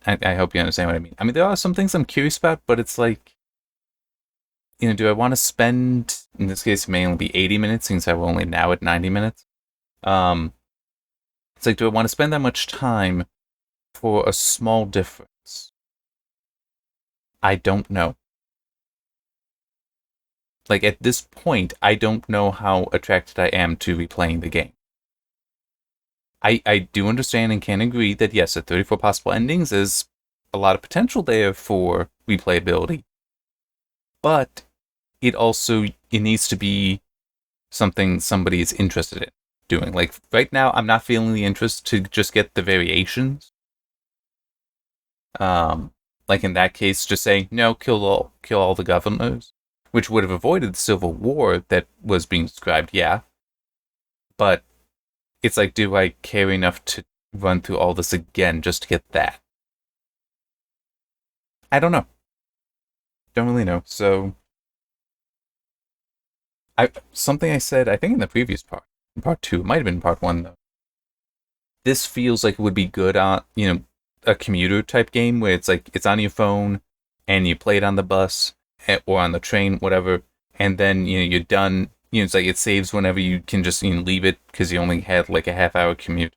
I hope you understand what I mean. I mean, there are some things I'm curious about, but it's like, do I want to spend, in this case, it may only be 80 minutes, since I'm only now at 90 minutes. It's like, do I want to spend that much time for a small difference? I don't know. Like, at this point, I don't know how attracted I am to replaying the game. I do understand and can agree that, yes, at 34 possible endings is a lot of potential there for replayability. But it needs to be something somebody is interested in doing. Like, right now, I'm not feeling the interest to just get the variations. Like in that case, just saying, no, kill all the governors, which would have avoided the civil war that was being described, yeah. But it's like, do I care enough to run through all this again just to get that? I don't know. Don't really know. So, something I said, I think in the previous part 2, it might have been part 1 though. This feels like it would be good on, a commuter type game where it's like, it's on your phone and you play it on the bus or on the train, whatever, and then, you're done. It's like it saves whenever you can just leave it because you only had like a half-hour commute.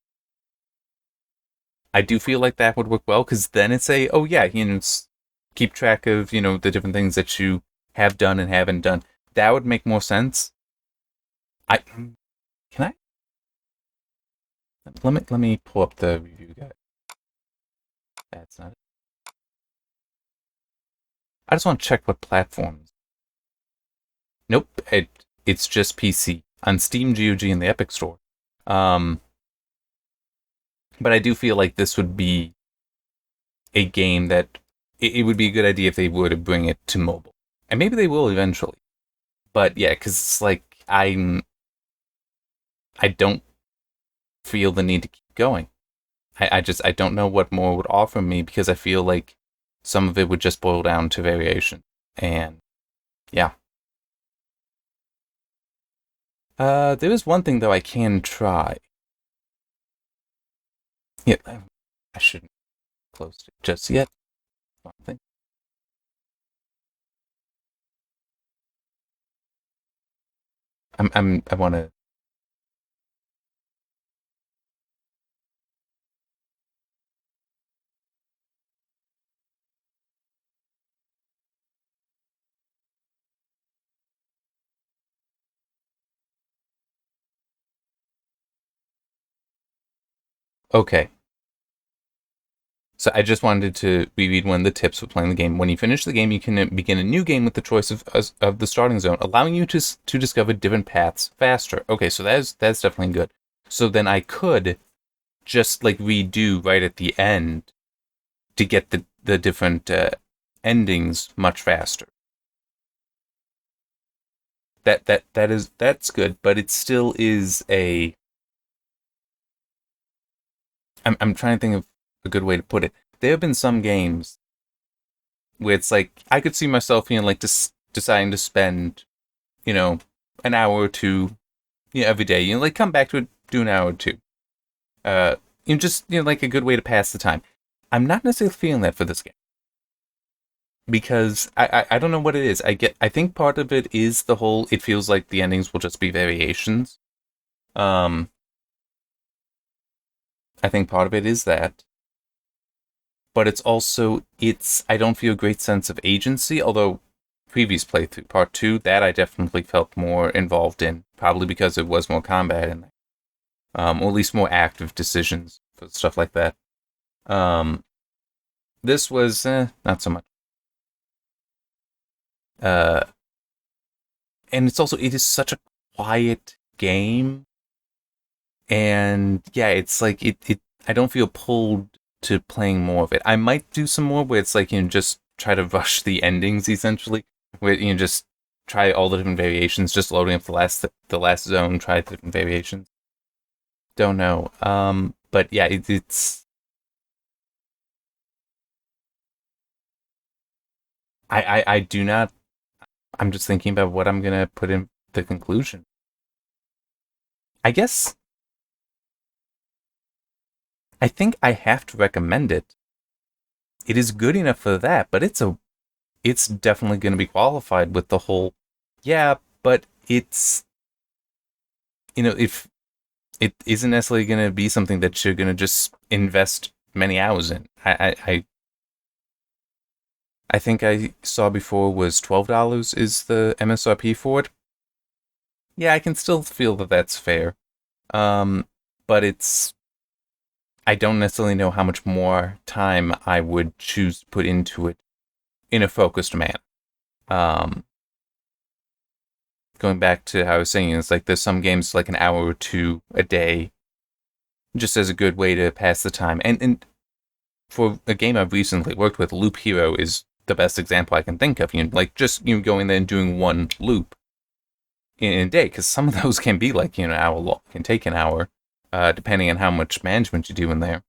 I do feel like that would work well because then it's oh yeah, it's keep track of the different things that you have done and haven't done. That would make more sense. Can I let me pull up the review guide. That's not it. I just want to check what platforms. Nope, it's just PC on Steam, GOG, and the Epic Store. But I do feel like this would be a game that it would be a good idea if they were to bring it to mobile, and maybe they will eventually. But yeah, because it's like I don't feel the need to keep going. I don't know what more would offer me because I feel like some of it would just boil down to variation, and yeah. There is one thing though I can try. Yeah, I shouldn't close it just yet. One thing. I want to. Okay. So I just wanted to reread one of the tips for playing the game. When you finish the game, you can begin a new game with the choice of the starting zone, allowing you to discover different paths faster. Okay, so that's definitely good. So then I could just like redo right at the end to get the different endings much faster. That's good, but it still is a. I'm trying to think of a good way to put it. There have been some games where it's like I could see myself, like deciding to spend, an hour or two, every day. Like come back to it, do an hour or two. Uh, just like a good way to pass the time. I'm not necessarily feeling that for this game because I don't know what it is. I think part of it is the whole. It feels like the endings will just be variations. Um, I think part of it is that, but it's also I don't feel a great sense of agency. Although previous playthrough part 2, that I definitely felt more involved in, probably because it was more combat in there, or at least more active decisions for stuff like that. This was not so much. Uh, and it is such a quiet game, and yeah, it's like it. I don't feel pulled to playing more of it. I might do some more where it's like just try to rush the endings essentially, where just try all the different variations, just loading up the last zone, try the different variations. Don't know. But yeah, it's. I do not. I'm just thinking about what I'm gonna put in the conclusion. I guess I think I have to recommend it. It is good enough for that, but it's definitely going to be qualified with the whole. Yeah, but it's if it isn't necessarily going to be something that you're going to just invest many hours in. I think I saw before was $12 is the MSRP for it. Yeah, I can still feel that that's fair. But I don't necessarily know how much more time I would choose to put into it in a focused manner. Um, Going back to how I was saying, it's like there's some games like an hour or two a day, just as a good way to pass the time. And for a game I've recently worked with, Loop Hero is the best example I can think of. Like just going there and doing one loop in a day, because some of those can be like an hour long, can take an hour, depending on how much management you do in there.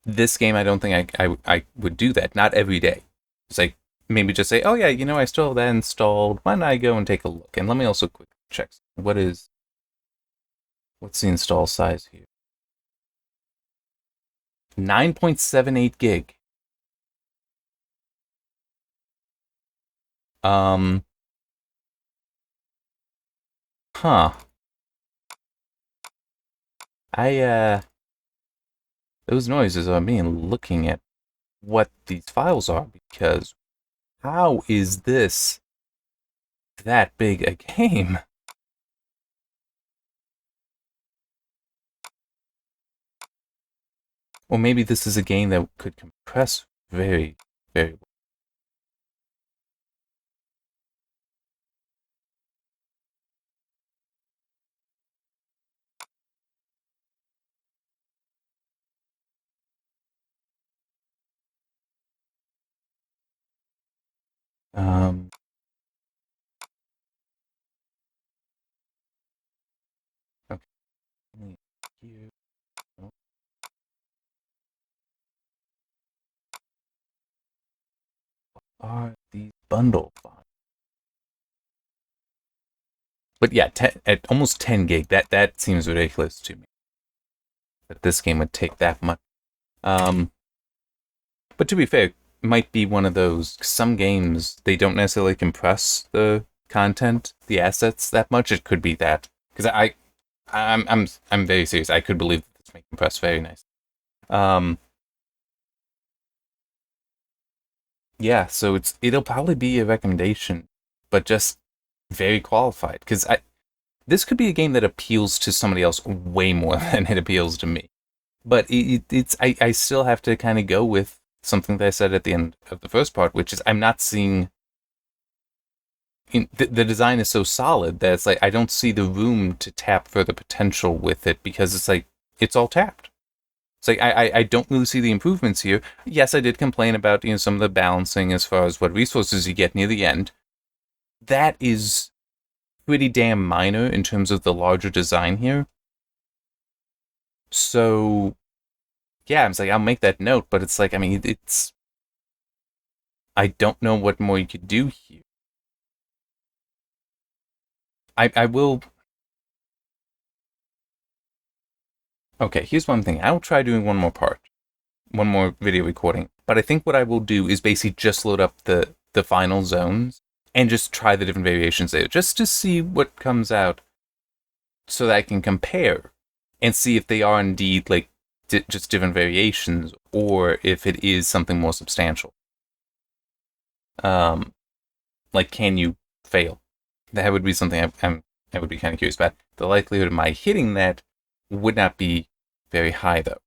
This game, I don't think I would do that. Not every day. It's like maybe just say, oh yeah, I still have that installed. Why don't I go and take a look? And let me also quick check what's the install size here? 9.78 gig. Um, huh. I those noises are me looking at what these files are, because how is this that big a game? Or maybe this is a game that could compress very, very well. Um, okay. Here. Oh. Are these bundle files? But yeah, at almost 10 gig, that seems ridiculous to me. That this game would take that much. Um, but to be fair, it might be one of those. Some games they don't necessarily compress the content, the assets that much. It could be that because I'm very serious. I could believe that this may compress very nice. Um, yeah, so it'll probably be a recommendation, but just very qualified because this could be a game that appeals to somebody else way more than it appeals to me. But I still have to kind of go with something that I said at the end of the first part, which is I'm not seeing. The design is so solid that it's like I don't see the room to tap further potential with it, because it's like it's all tapped. It's like I don't really see the improvements here. Yes, I did complain about some of the balancing as far as what resources you get near the end. That is pretty damn minor in terms of the larger design here. So yeah, I'm like, I'll make that note, but it's like, I mean, I don't know what more you could do here. I will. Okay, here's one thing. I'll try doing one more video recording. But I think what I will do is basically just load up the final zones and just try the different variations there, just to see what comes out, so that I can compare and see if they are indeed like just different variations, or if it is something more substantial. Like, can you fail? That would be something I would be kind of curious about. The likelihood of my hitting that would not be very high, though.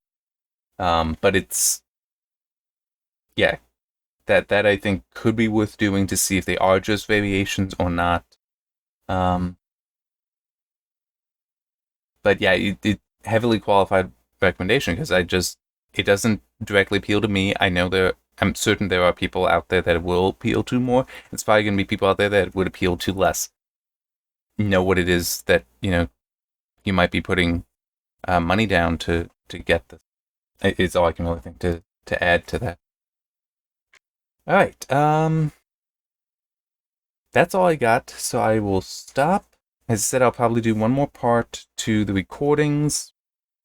But it's, yeah, that I think could be worth doing to see if they are just variations or not. But yeah, it heavily qualified recommendation, because it doesn't directly appeal to me. I'm certain there are people out there that it will appeal to more. It's probably going to be people out there that it would appeal to less. Know what it is that you might be putting money down to get this. It's all I can really think to add to that. All right, that's all I got. So I will stop. As I said, I'll probably do one more part to the recordings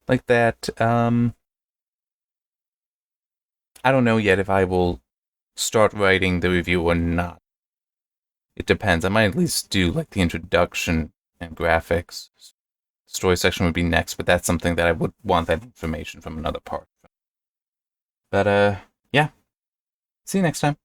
like that. I don't know yet if I will start writing the review or not. It depends. I might at least do like the introduction and graphics. Story section would be next, but that's something that I would want that information from another part. But yeah. See you next time.